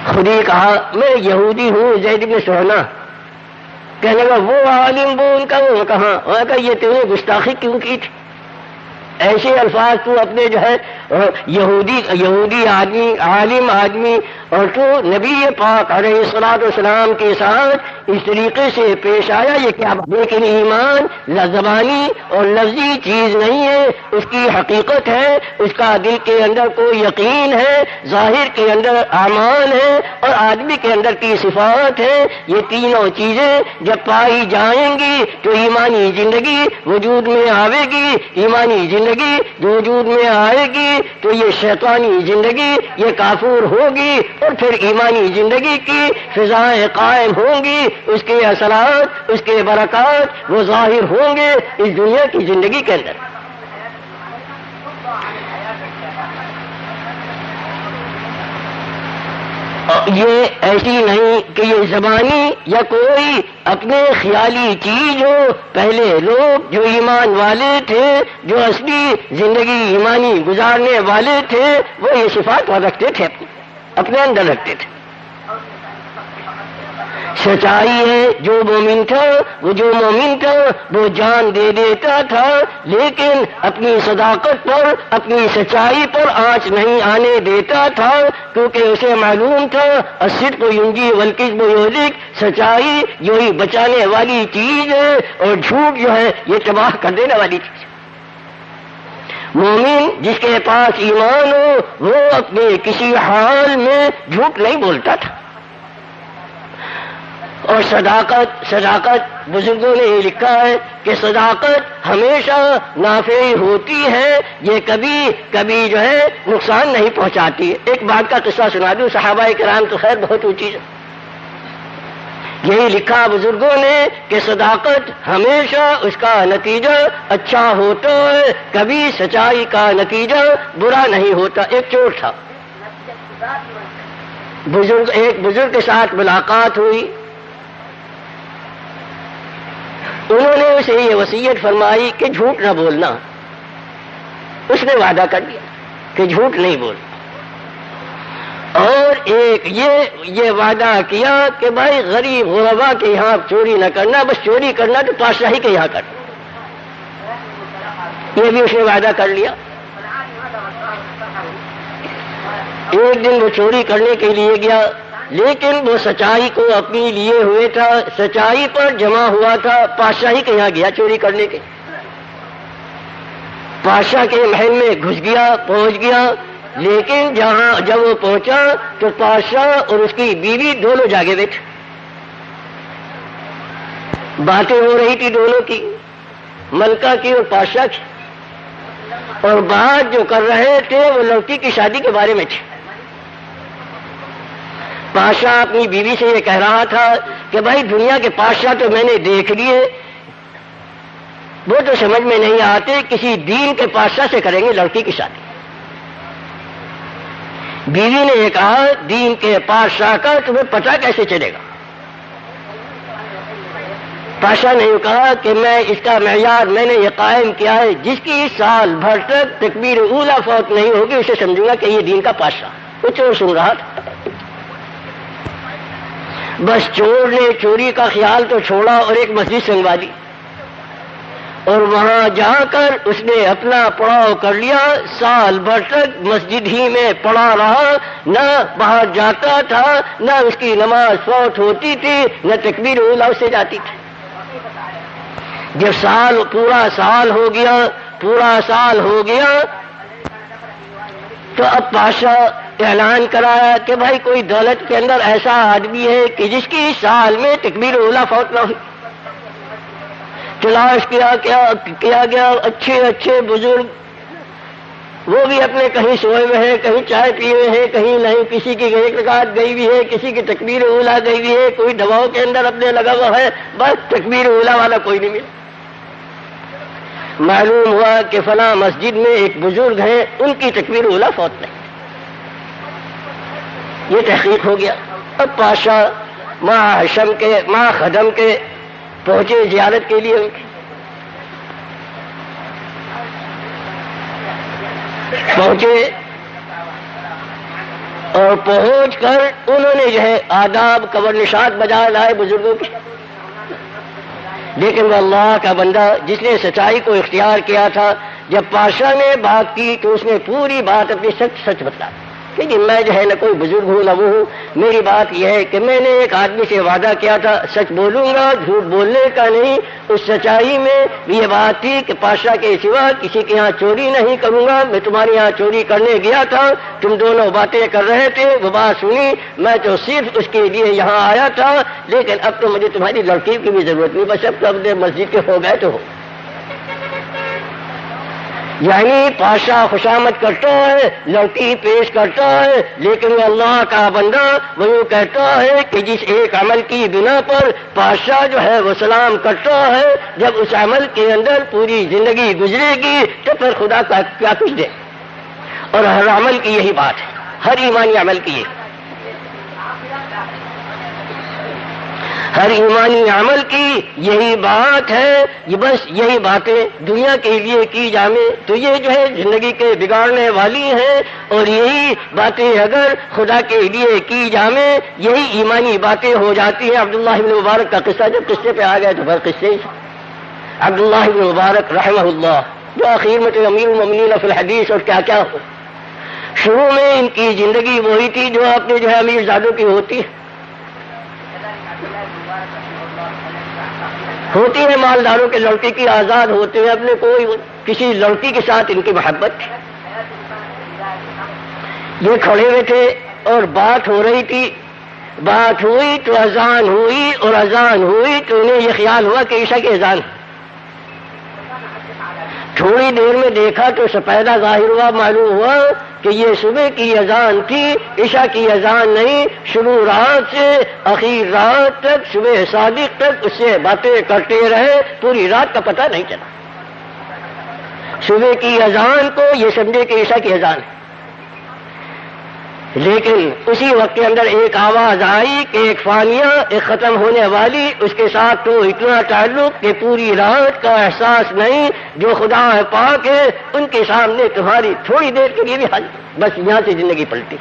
خود ہی کہا میں یہودی ہوں زید بن سہنا. کہنے لگا وہ عالم وہ ان کا وہ کہاں؟ اور کہا یہ تم نے گستاخی کیوں کی تھی؟ ایسے الفاظ تو اپنے جو ہے یہودی آدمی عالم آدمی اور تو نبی پاک علیہ الصلوۃ والسلام کے ساتھ اس طریقے سے پیش آیا، یہ کیا بات؟ لیکن ایمان زبانی اور لفظی چیز نہیں ہے، اس کی حقیقت ہے، اس کا دل کے اندر کوئی یقین ہے، ظاہر کے اندر اعمال ہے اور آدمی کے اندر کی صفات ہے. یہ تینوں چیزیں جب پائی جائیں گی تو ایمانی زندگی وجود میں آئے گی. ایمانی زندگی جو وجود میں آئے گی تو یہ شیطانی زندگی یہ کافور ہوگی اور پھر ایمانی زندگی کی فضائیں قائم ہوں گی. اس کے اثرات اس کے برکات وہ ظاہر ہوں گے اس دنیا کی زندگی کے اندر. یہ ایسی نہیں کہ یہ زبانی یا کوئی اپنے خیالی چیز ہو. پہلے لوگ جو ایمان والے تھے، جو اصلی زندگی ایمانی گزارنے والے تھے، وہ یہ صفات رکھتے تھے، اپنے اندر رکھتے تھے. سچائی ہے جو مومن تھا وہ جان دے دیتا تھا، لیکن اپنی صداقت پر اپنی سچائی پر آنچ نہیں آنے دیتا تھا، کیونکہ اسے معلوم تھا الصدق ینجی والکذب یہلک. سچائی جو ہی بچانے والی چیز ہے اور جھوٹ جو ہے یہ تباہ کر دینے والی چیز. مومن جس کے پاس ایمان ہو وہ اپنے کسی حال میں جھوٹ نہیں بولتا تھا. اور صداقت بزرگوں نے یہ لکھا ہے کہ صداقت ہمیشہ نافع ہوتی ہے، یہ کبھی جو ہے نقصان نہیں پہنچاتی ہے. ایک بات کا قصہ سنا دوں، صحابہ کرام تو خیر بہت اونچی ہے، یہی لکھا بزرگوں نے کہ صداقت ہمیشہ اس کا نتیجہ اچھا ہوتا ہے، کبھی سچائی کا نتیجہ برا نہیں ہوتا. ایک چور تھا، ایک بزرگ کے ساتھ ملاقات ہوئی، انہوں نے اسے یہ وصیت فرمائی کہ جھوٹ نہ بولنا. اس نے وعدہ کر دیا کہ جھوٹ نہیں بولنا، اور ایک یہ وعدہ کیا کہ بھائی غریب غربا کے یہاں چوری نہ کرنا، بس چوری کرنا تو بادشاہی کے یہاں کرنا. یہ بھی اس نے وعدہ کر لیا. ایک دن وہ چوری کرنے کے لیے گیا، لیکن وہ سچائی کو اپنی لیے ہوئے تھا، سچائی پر جمع ہوا تھا. بادشاہی کے یہاں گیا چوری کرنے کے، بادشاہ کے محل میں گھس گیا، پہنچ گیا. لیکن جب وہ پہنچا تو بادشاہ اور اس کی بیوی دونوں جاگے بیٹھے، باتیں ہو رہی تھی دونوں کی، ملکہ کی اور بادشاہ کی، اور بات جو کر رہے تھے وہ لڑکی کی شادی کے بارے میں تھی. بادشاہ اپنی بیوی سے یہ کہہ رہا تھا کہ بھائی دنیا کے بادشاہ تو میں نے دیکھ لیے، وہ تو سمجھ میں نہیں آتے، کسی دین کے بادشاہ سے کریں گے لڑکی کی شادی. بیوی نے یہ کہا دین کے بادشاہ کا تمہیں پتہ کیسے چلے گا؟ بادشاہ نے یہ کہا کہ میں اس کا معیار میں نے یہ قائم کیا ہے، جس کی سال بھر تک تکبیر اولیٰ فوت نہیں ہوگی اسے سمجھوں گا کہ یہ دین کا بادشاہ. وہ چور سن رہا تھا. بس چور نے چوری کا خیال تو چھوڑا اور ایک مسجد سنگوا دی، اور وہاں جا کر اس نے اپنا پڑاؤ کر لیا. سال بھر تک مسجد ہی میں پڑا رہا، نہ باہر جاتا تھا، نہ اس کی نماز فوت ہوتی تھی، نہ تکبیر اولیٰ اس سے جاتی تھی. جب پورا سال ہو گیا تو اب بادشاہ اعلان کرایا کہ بھائی کوئی دولت کے اندر ایسا آدمی ہے کہ جس کی سال میں تکبیر اولیٰ فوت نہ ہوئی. تلاش کیا گیا، اچھے بزرگ، وہ بھی اپنے کہیں سوئے ہوئے ہیں، کہیں چائے پیے ہوئے ہیں، کہیں نہیں، کسی کی ایک رکعت گئی ہوئی ہے، کسی کی تکبیر اولیٰ گئی ہوئی ہے، کوئی دواؤں کے اندر اپنے لگا ہوا ہے، بس تکبیر اولیٰ والا کوئی نہیں ملا. معلوم ہوا کہ فلاں مسجد میں ایک بزرگ ہیں، ان کی تکبیر اولیٰ فوت نہیں. یہ تحقیق ہو گیا. اب بادشاہ ماں خدم کے پہنچے زیارت کے لیے. پہنچے اور پہنچ کر انہوں نے جو ہے آداب قبر نشاد بجا لائے بزرگوں کی. لیکن وہ اللہ کا بندہ جس نے سچائی کو اختیار کیا تھا، جب بادشاہ نے بات کی تو اس نے پوری بات اپنی سچ بتلا کہ جی میں جو ہے نہ کوئی بزرگ ہوں نہ وہ ہوں. میری بات یہ ہے کہ میں نے ایک آدمی سے وعدہ کیا تھا، سچ بولوں گا، جھوٹ بولنے کا نہیں. اس سچائی میں یہ بات تھی کہ بادشاہ کے سوا کسی کے یہاں چوری نہیں کروں گا. میں تمہارے یہاں چوری کرنے گیا تھا، تم دونوں باتیں کر رہے تھے، وہ بات سنی، میں تو صرف اس کے لیے یہاں آیا تھا. لیکن اب تو مجھے تمہاری لڑکی کی بھی ضرورت نہیں، بس اب تو اپنے مسجد کے ہو گئے تو ہو. یعنی بادشاہ خوشامد کرتا ہے، لڑکی پیش کرتا ہے، لیکن وہ اللہ کا بندہ وہ یوں کہتا ہے کہ جس ایک عمل کی بنا پر بادشاہ جو ہے وہ سلام کرتا ہے، جب اس عمل کے اندر پوری زندگی گزرے گی تو پھر خدا کا کیا کچھ دے. اور ہر عمل کی یہی بات ہے، ہر ایمانی عمل کی یہ، ہر ایمانی عمل کی یہی بات ہے. یہ بس یہی باتیں دنیا کے لیے کی جائیں تو یہ جو ہے زندگی کے بگاڑنے والی ہیں، اور یہی باتیں اگر خدا کے لیے کی جائیں یہی ایمانی باتیں ہو جاتی ہیں. عبداللہ بن مبارک کا قصہ، جب قصے پہ آ گئے تو پھر قصے ہی. عبداللہ بن مبارک رحمہ اللہ جو آخر میں تو امیر المؤمنین فی الحدیث اور کیا کیا ہو. شروع میں ان کی زندگی وہی تھی جو اپنے جو ہے امیر زادوں کی ہوتی ہے. ہوتی ہے مالداروں کے لڑکے کی آزاد ہوتے ہیں اپنے کوئی کسی لڑکی کے ساتھ ان کی محبت. یہ کھڑے ہوئے تھے اور بات ہو رہی تھی. بات ہوئی تو اذان ہوئی اور اذان ہوئی تو انہیں یہ خیال ہوا کہ عشاء کی اذان. تھوڑی دیر میں دیکھا تو سپیدہ ظاہر ہوا، معلوم ہوا کہ یہ صبح کی اذان تھی، عشاء کی اذان نہیں. شروع رات سے اخیر رات تک، صبح صادق تک اس سے باتیں کرتے رہے، پوری رات کا پتہ نہیں چلا. صبح کی اذان کو یہ سمجھے کہ عشاء کی اذان ہے، لیکن اسی وقت کے اندر ایک آواز آئی کہ ایک فانیہ، ایک ختم ہونے والی، اس کے ساتھ تو اتنا تعلق کہ پوری رات کا احساس نہیں. جو خدا ہے پاک ہے، ان کے سامنے تمہاری تھوڑی دیر کے لیے بھی حل، بس یہاں سے زندگی پلٹی.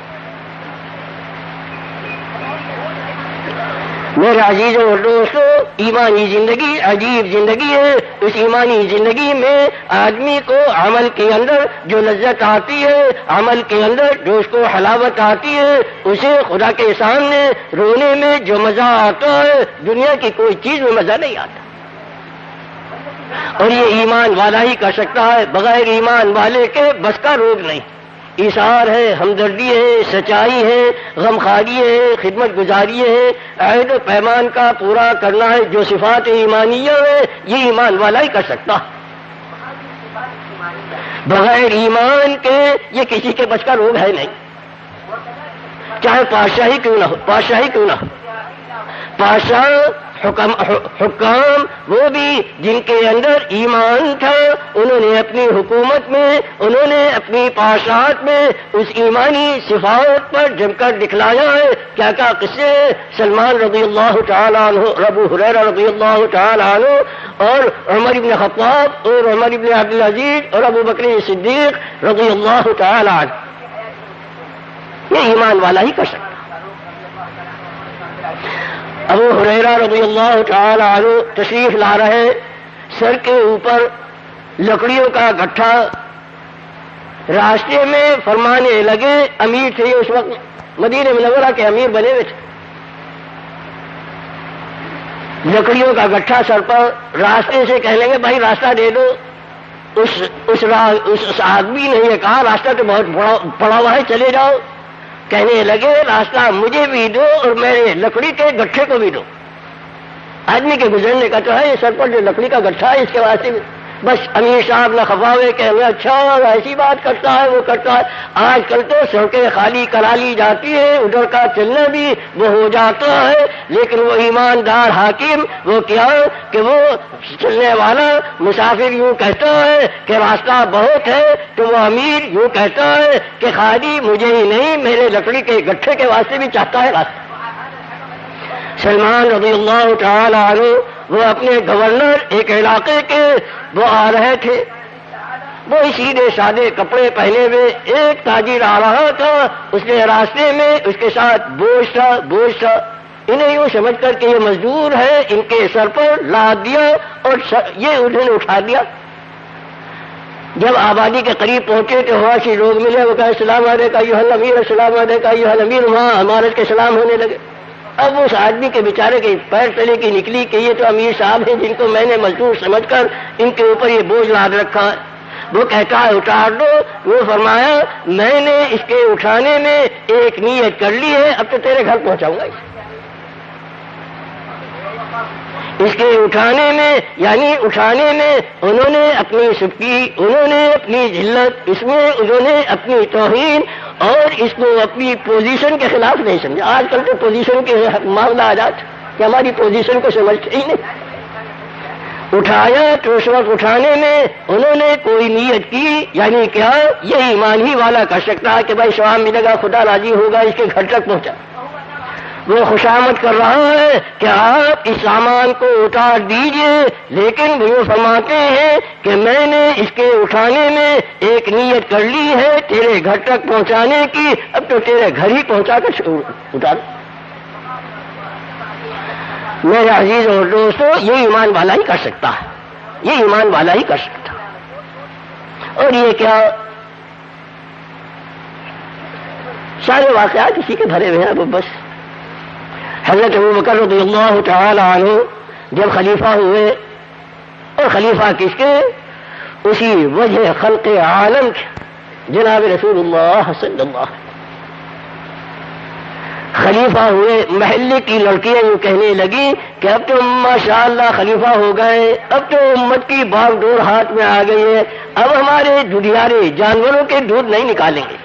میرے عزیزوں اور دوستوں، ایمانی زندگی عجیب زندگی ہے. اس ایمانی زندگی میں آدمی کو عمل کے اندر جو لذت آتی ہے، عمل کے اندر جو اس کو حلاوت آتی ہے، اسے خدا کے سامنے رونے میں جو مزہ آتا ہے، دنیا کی کوئی چیز میں مزہ نہیں آتا. اور یہ ایمان والا ہی کر سکتا ہے، بغیر ایمان والے کے بس کا روگ نہیں. ایثار ہے، ہمدردی ہے، سچائی ہے، غمخواری ہے، خدمت گزاری ہے، عہد و پیمان کا پورا کرنا ہے. جو صفات ایمانیہ ہے یہ ایمان والا ہی کر سکتا. بغیر ایمان کے یہ کسی کے بس کا روگ ہے نہیں، چاہے پادشاہی کیوں نہ ہو. پادشاہی کیوں نہ ہو، پادشاہ حکام وہ بھی جن کے اندر ایمان تھا، انہوں نے اپنی حکومت میں، انہوں نے اپنی پادشاہت میں اس ایمانی صفات پر جم کر دکھلایا ہے. کیا کیا قصے ہیں. سلمان رضی اللہ تعالیٰ عنہ، ابو ہریرہ رضی اللہ تعالیٰ عنہ، اور عمر بن خطاب اور عمر بن عبدالعزیز اور ابو بکر صدیق رضی اللہ تعالیٰ عنہ. یہ ایمان والا ہی کر سکتا. ابو ہریرہ رضی اللہ تعالی عنہ تشریف لا رہے، سر کے اوپر لکڑیوں کا گٹھا، راستے میں فرمانے لگے. امیر تھے اس وقت، مدینہ منورہ کے امیر بنے ہوئے تھے. لکڑیوں کا گٹھا سر پر، راستے سے کہنے لگے بھائی راستہ دے دو. اس آدمی نے یہ کہا راستہ تو بہت پڑا ہوا ہے، چلے جاؤ. کہنے لگے راستہ مجھے بھی دو اور میرے لکڑی کے گٹھے کو بھی دو. آدمی کے گزرنے کا تو ہے، یہ سر پر جو لکڑی کا گٹھا ہے اس کے واسطے بس امیر صاحب نہ خفا ہوئے کہ ہمیں اچھا ایسی بات کرتا ہے وہ کرتا ہے. آج کل تو سڑکیں خالی کرا لی جاتی ہے، ادھر کا چلنا بھی وہ ہو جاتا ہے، لیکن وہ ایماندار حاکم وہ کیا کہ وہ چلنے والا مسافر یوں کہتا ہے کہ راستہ بہت ہے، تو وہ امیر یوں کہتا ہے کہ خالی مجھے ہی نہیں میرے لکڑی کے گٹھے کے واسطے بھی چاہتا ہے راستہ. سلمان رضی اللہ تعالی عنہ وہ اپنے گورنر ایک علاقے کے وہ آ رہے تھے، وہ سیدھے سادے کپڑے پہنے ہوئے. ایک تاجر آ رہا تھا، اس نے راستے میں اس کے ساتھ بوجھ تھا. انہیں یوں سمجھ کر کہ یہ مزدور ہے، ان کے سر پر لاد دیا اور یہ انہوں نے اٹھا دیا. جب آبادی کے قریب پہنچے تو وہاں سے لوگ ملے، وہ کہا السلام علیکم ایھا الامیر، السلام علیکم ایھا الامیر. وہاں عمارت کے سلام ہونے لگے. اب اس آدمی کے بیچارے کے پیر تلے کی نکلی کہ یہ تو امیر صاحب ہیں جن کو میں نے مزدور سمجھ کر ان کے اوپر یہ بوجھ لاد رکھا ہے. وہ کہتا ہے اتار دو. وہ فرمایا میں نے اس کے اٹھانے میں ایک نیت کر لی ہے، اب تو تیرے گھر پہنچاؤں گا. اس کے اٹھانے میں یعنی اٹھانے میں انہوں نے اپنی سبکی، انہوں نے اپنی ذلت، اس میں انہوں نے اپنی توہین اور اس کو اپنی پوزیشن کے خلاف نہیں سمجھا. آج کل تو پوزیشن کے معاملہ آ جاتا کہ ہماری پوزیشن کو سمجھتے ہی نہیں. اٹھایا تو اس وقت اٹھانے میں انہوں نے کوئی نیت کی، یعنی کیا یہ ایمان ہی والا کر سکتا ہے کہ بھائی ثواب ملے گا، خدا راضی ہوگا، اس کے گھر تک پہنچا. وہ خوشامد کر رہا ہے کہ آپ اس سامان کو اتار دیجئے، لیکن وہ فرماتے ہیں کہ میں نے اس کے اٹھانے میں ایک نیت کر لی ہے تیرے گھر تک پہنچانے کی، اب تو تیرے گھر ہی پہنچا کر اتار. میرے عزیز اور دوستو، یہ ایمان والا ہی کر سکتا ہے، یہ ایمان والا ہی کر سکتا. اور یہ کیا سارے واقعات اسی کے بھرے ہوئے ہیں. اب بس حضرت ابو بکر رضی اللہ تعالی عنہ جب خلیفہ ہوئے، اور خلیفہ کس کے؟ اسی وجہ خلق عالم کے جناب رسول اللہ صلی اللہ علیہ وسلم خلیفہ ہوئے، محلے کی لڑکیاں یوں کہنے لگی کہ اب تو ماشاءاللہ خلیفہ ہو گئے، اب تو امت کی باغ ڈور ہاتھ میں آ گئی ہے، اب ہمارے دودھیارے جانوروں کے دودھ نہیں نکالیں گے،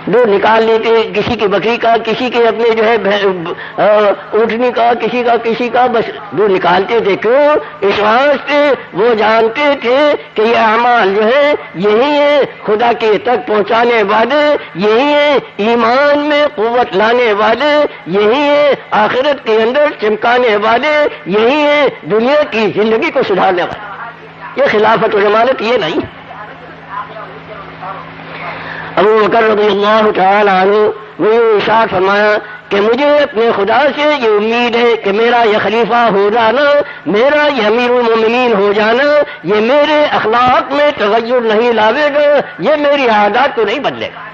دودھ نکال لیتے کسی کی بکری کا، کسی کے اپنے جو ہے اونٹنی کا، کسی کا بس دودھ نکالتے تھے۔ کیوں؟ اس واسطے وہ جانتے تھے کہ یہ اعمال جو ہے یہی ہے خدا کے تک پہنچانے والے، یہی ہے ایمان میں قوت لانے والے، یہی ہے آخرت کے اندر چمکانے والے، یہی ہے دنیا کی زندگی کو سدھارنے والے۔ یہ خلافت و ضمانت یہ نہیں۔ ابو بکر رضی اللہ تعالی عنہ وہ ارشاد فرمایا کہ مجھے اپنے خدا سے یہ امید ہے کہ میرا یہ خلیفہ ہو جانا، میرا یہ امیر المومنین ہو جانا، یہ میرے اخلاق میں تغیر نہیں لاوے گا، یہ میری عادات کو نہیں بدلے گا۔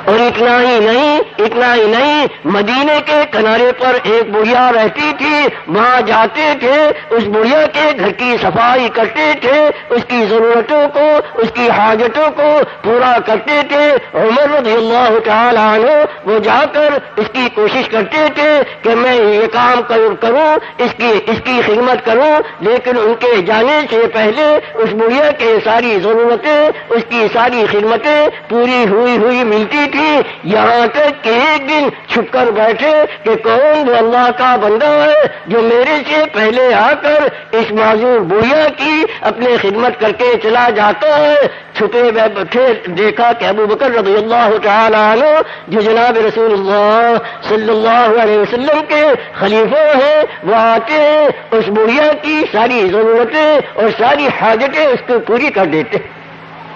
اور اتنا ہی نہیں، مدینے کے کنارے پر ایک بڑھیا رہتی تھی، وہاں جاتے تھے، اس بڑھیا کے گھر کی صفائی کرتے تھے، اس کی ضرورتوں کو، اس کی حاجتوں کو پورا کرتے تھے۔ عمر رضی اللہ تعالی عنہ وہ جا کر اس کی کوشش کرتے تھے کہ میں یہ کام کروں، اس کی خدمت کروں، لیکن ان کے جانے سے پہلے اس بڑھیا کے ساری ضرورتیں، اس کی ساری خدمتیں پوری ہوئی ملتی تھی، یہاں تک کہ ایک دن چھپ کر بیٹھے کہ کون وہ اللہ کا بندہ ہے جو میرے سے پہلے آ کر اس معذور بڑھیا کی اپنے خدمت کر کے چلا جاتا ہے۔ چھپے بیٹھے دیکھا کہ ابو بکر رضی اللہ تعالی عنہ جو جناب رسول اللہ صلی اللہ علیہ وسلم کے خلیفہ ہیں، وہ آتے ہیں، اس بڑھیا کی ساری ضرورتیں اور ساری حاجتیں اس کو پوری کر دیتے۔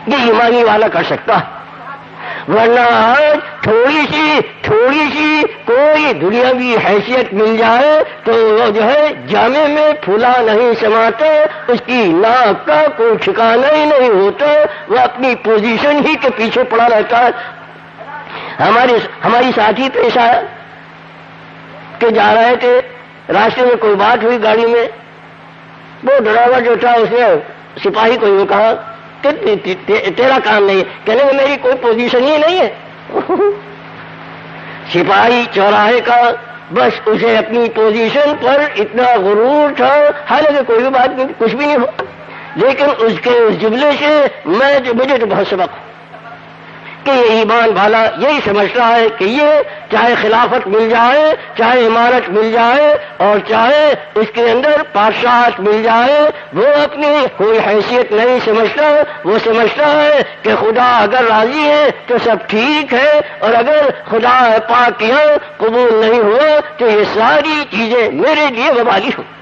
یہ ایمانی والا کر سکتا ہے، ورنہ آج تھوڑی سی کوئی دنیاوی حیثیت مل جائے تو وہ جو ہے جامے میں پھولا نہیں سماتا، اس کی ناک کا کوئی ٹھکانہ ہی نہیں ہوتا، وہ اپنی پوزیشن ہی کے پیچھے پڑا رہتا ہے۔ ہماری ساتھی پیش آیا کہ جا رہے تھے، راستے میں کوئی بات ہوئی گاڑی میں، وہ ڈرائیور جو تھا اس نے سپاہی کو یوں کہا کہ تیرا کام نہیں ہے، کہنے میں میری کوئی پوزیشن ہی نہیں ہے۔ سپاہی چوراہے کا بس اسے اپنی پوزیشن پر اتنا غرور تھا، حالانکہ کوئی بھی بات نہیں، کچھ بھی نہیں ہو، لیکن اس کے اس جملے سے مجھے تو بہت سبق کہ یہ ایمان والا یہی سمجھتا ہے کہ یہ چاہے خلافت مل جائے، چاہے عمارت مل جائے، اور چاہے اس کے اندر پادشاہت مل جائے، وہ اپنی کوئی حیثیت نہیں سمجھتا، وہ سمجھتا ہے کہ خدا اگر راضی ہے تو سب ٹھیک ہے، اور اگر خدا پاک یہاں قبول نہیں ہوا تو یہ ساری چیزیں میرے لیے وبالی ہوں۔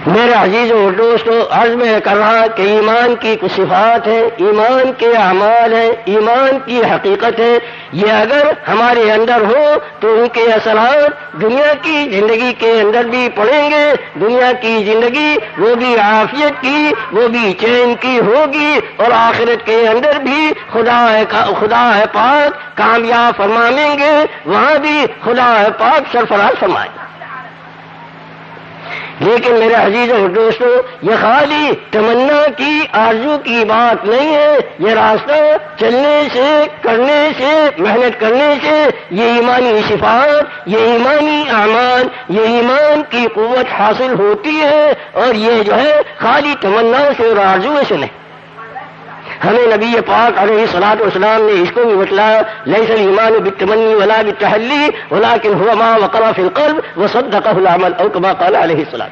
میرے عزیزوں اور دوستوں، عرض میں کر رہا کہ ایمان کی کچھ صفات ہیں، ایمان کے اعمال ہیں، ایمان کی حقیقت ہے، یہ اگر ہمارے اندر ہو تو ان کے اثرات دنیا کی زندگی کے اندر بھی پڑیں گے، دنیا کی زندگی وہ بھی عافیت کی، وہ بھی چین کی ہوگی، اور آخرت کے اندر بھی خدا پاک کامیاب فرمائیں گے، وہاں بھی خدا پاک سرفراز فرمائیں گے۔ لیکن میرے عزیزوں اور دوستوں، یہ خالی تمنا کی آرزو کی بات نہیں ہے، یہ راستہ چلنے سے، کرنے سے، محنت کرنے سے، یہ ایمانی صفات، یہ ایمانی اعمال، یہ ایمان کی قوت حاصل ہوتی ہے، اور یہ جو ہے خالی تمنا سے اور آرزو سے نہیں۔ ہمیں نبی پاک علیہ الصلوۃ والسلام نے اس کو بھی بتلایا، لیس الایمان بالتمنی ولا بالتحلی ولکن هو ما وقر فی القلب وصدقه العمل، او کما قال علیہ السلام،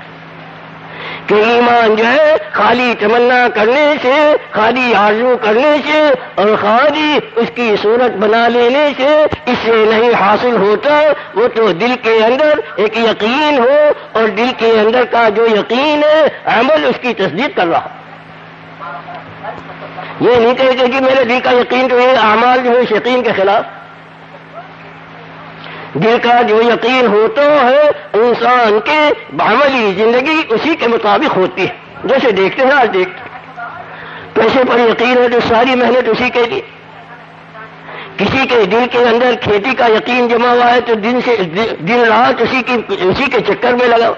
کہ ایمان جو ہے خالی تمنا کرنے سے، خالی آرزو کرنے سے، اور خالی اس کی صورت بنا لینے سے اس سے نہیں حاصل ہوتا، وہ تو دل کے اندر ایک یقین ہو، اور دل کے اندر کا جو یقین ہے عمل اس کی تصدیق کر رہا۔ یہ نہیں کہتے کہ میرے دل کا یقین تو یہ اعمال جو ہے اس یقین کے خلاف۔ دل کا جو یقین ہوتا ہے انسان کے عملی زندگی اسی کے مطابق ہوتی ہے۔ جیسے دیکھتے ہیں، آج دیکھتے پیسے پر یقین ہے تو ساری محنت اسی کے لیے، کسی کے دل کے اندر کھیتی کا یقین جمع ہوا ہے تو دن رات اسی کے چکر میں لگا.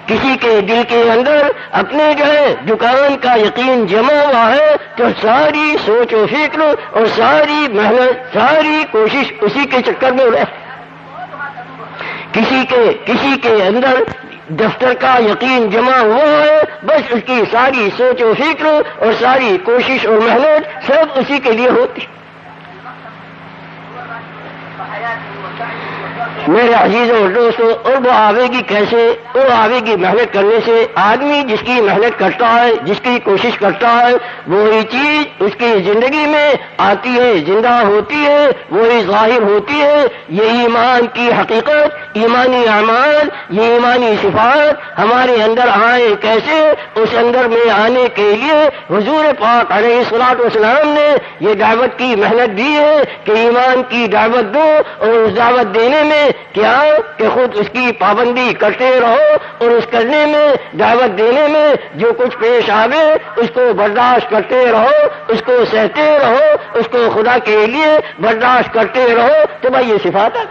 کسی کے دل کے اندر اپنے جو ہے دکان کا یقین جمع ہوا ہے تو ساری سوچ و فکر اور ساری محنت ساری کوشش اسی کے چکر میں رہے. کسی کے اندر دفتر کا یقین جمع ہوا ہے، بس اس کی ساری سوچ و فکر اور ساری کوشش اور محنت سب اسی کے لیے ہوتی. میرے عزیزوں اور دوستوں، اور وہ آوے گی کیسے؟ وہ آوے گی محنت کرنے سے. آدمی جس کی محنت کرتا ہے، جس کی کوشش کرتا ہے، وہی چیز اس کی زندگی میں آتی ہے، زندہ ہوتی ہے، وہی ظاہر ہوتی ہے. یہ ایمان کی حقیقت، ایمانی اعمال، یہ ایمانی صفات ہمارے اندر آئے کیسے؟ اس اندر میں آنے کے لیے حضور پاک علیہ الصلوۃ والسلام نے یہ دعوت کی محنت دی ہے کہ ایمان کی دعوت دو، اور اس دعوت دینے میں کیا کہ خود اس کی پابندی کرتے رہو، اور اس کرنے میں دعوت دینے میں جو کچھ پیش آوے اس کو برداشت کرتے رہو، اس کو سہتے رہو، اس کو خدا کے لیے برداشت کرتے رہو. تو بھائی یہ صفات ہے.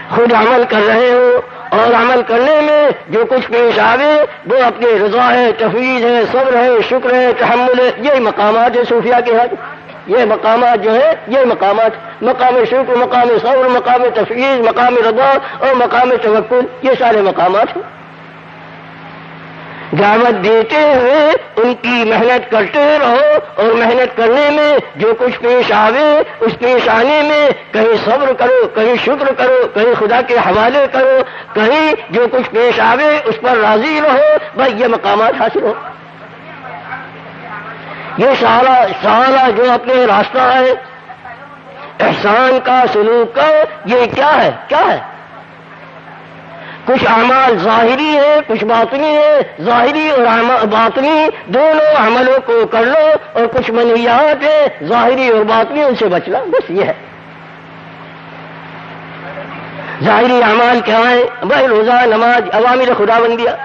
خود عمل کر رہے ہو اور عمل کرنے میں جو کچھ پیش آوے وہ اپنے رضا ہے، تفویض ہے، صبر ہے، شکر ہے، تحمل ہے. یہ مقامات ہے صوفیاء کے حق. یہ مقامات جو ہے، یہ مقامات مقام شکر، مقام صبر، مقام تفویض، مقام رضا اور مقام توکل، یہ سارے مقامات ہیں. دعوت دیتے ہوئے ان کی محنت کرتے رہو، اور محنت کرنے میں جو کچھ پیش آوے اس پیش آنے میں کہیں صبر کرو، کہیں شکر کرو، کہیں خدا کے حوالے کرو، کہیں جو کچھ پیش آوے اس پر راضی رہو. بھائی یہ مقامات حاصل ہو. یہ سارا جو اپنے راستہ ہے احسان کا، سلوک کا، یہ کیا ہے؟ کچھ اعمال ظاہری ہے، کچھ باطنی ہے. ظاہری اور باطنی دونوں عملوں کو کر لو، اور کچھ منہیات ہے ظاہری اور باطنی، ان سے بچنا. بس یہ ہے. ظاہری اعمال کیا ہے؟ بھائی روزہ، نماز، عوامر خدا بندیاں.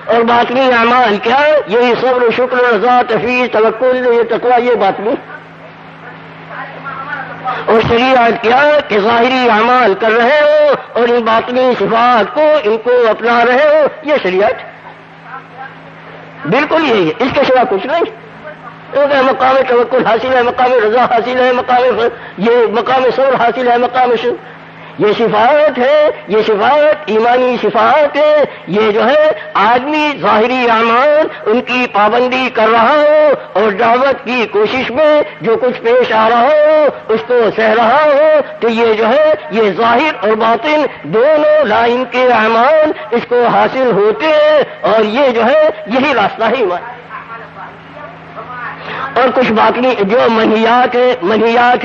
اور باطنی اعمال کیا ہے؟ یہی صبر، شکر، رضا، تفویض، توکل، یہ تقویٰ، یہ باطنی. اور شریعت کیا ہے کہ ظاہری اعمال کر رہے ہو اور ان باطنی صفات کو ان کو اپنا رہے ہو، یہ شریعت بالکل یہی ہے. اس کے سوا کچھ نہیں. کیونکہ مقام توکل حاصل ہے، مقام رضا حاصل ہے، مقام صبر حاصل ہے، مقام شکر. یہ صفات ہے، یہ صفات ایمانی صفات ہے. یہ جو ہے آدمی ظاہری اعمال ان کی پابندی کر رہا ہو اور دعوت کی کوشش میں جو کچھ پیش آ رہا ہو اس کو سہ رہا ہو، تو یہ جو ہے یہ ظاہر اور باطن دونوں لائن کے اعمال اس کو حاصل ہوتے ہیں. اور یہ جو ہے یہی راستہ ہے ایمان. اور کچھ باطنی جو منہیات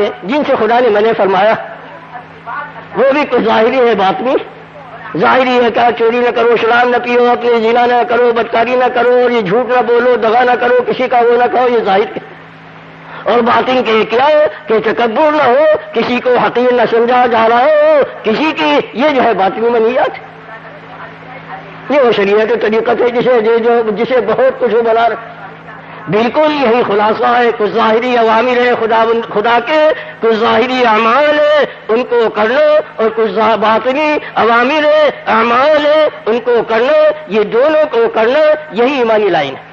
ہے جن سے خدا نے منع فرمایا، وہ بھی کچھ ظاہری ہے، باطنی. ظاہری ہے کیا؟ چوری نہ کرو، شراب نہ پیو، اپنے زنا نہ کرو، بدکاری نہ کرو، اور یہ جھوٹ نہ بولو، دغا نہ کرو، کسی کا وہ نہ کہو، یہ ظاہر ہے. اور باطن کے کیا ہے کہ تکبر نہ ہو، کسی کو حقیر نہ سمجھا جا رہا ہو کسی کی، یہ جو ہے باطنی منہیات. یہ وہ شریعت طریقت ہے جسے بہت کچھ بنا رہا. بالکل یہی خلاصہ ہے. کچھ ظاہری عوامر ہے خدا کے، کچھ ظاہری اعمال ہے ان کو کر لو، اور کچھ باطنی عوامر ہے اعمال ہے ان کو کر لو. یہ دونوں کو کرنا یہی ایمانی لائن ہے.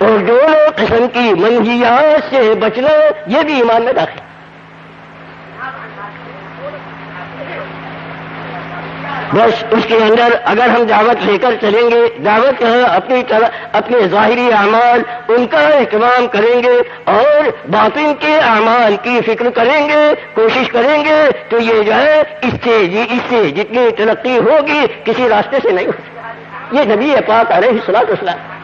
اور دونوں قسم کی منہیات سے بچنا یہ بھی ایمان میں داخل. بس اس کے اندر اگر ہم دعوت لے کر چلیں گے، دعوت اپنے ظاہری اعمال ان کا اہتمام کریں گے اور باطن کے اعمال کی فکر کریں گے، کوشش کریں گے، تو یہ جو ہے اس سے جتنی ترقی ہوگی کسی راستے سے نہیں ہوگی. یہ نبی پاک علیہ الصلوۃ والسلام.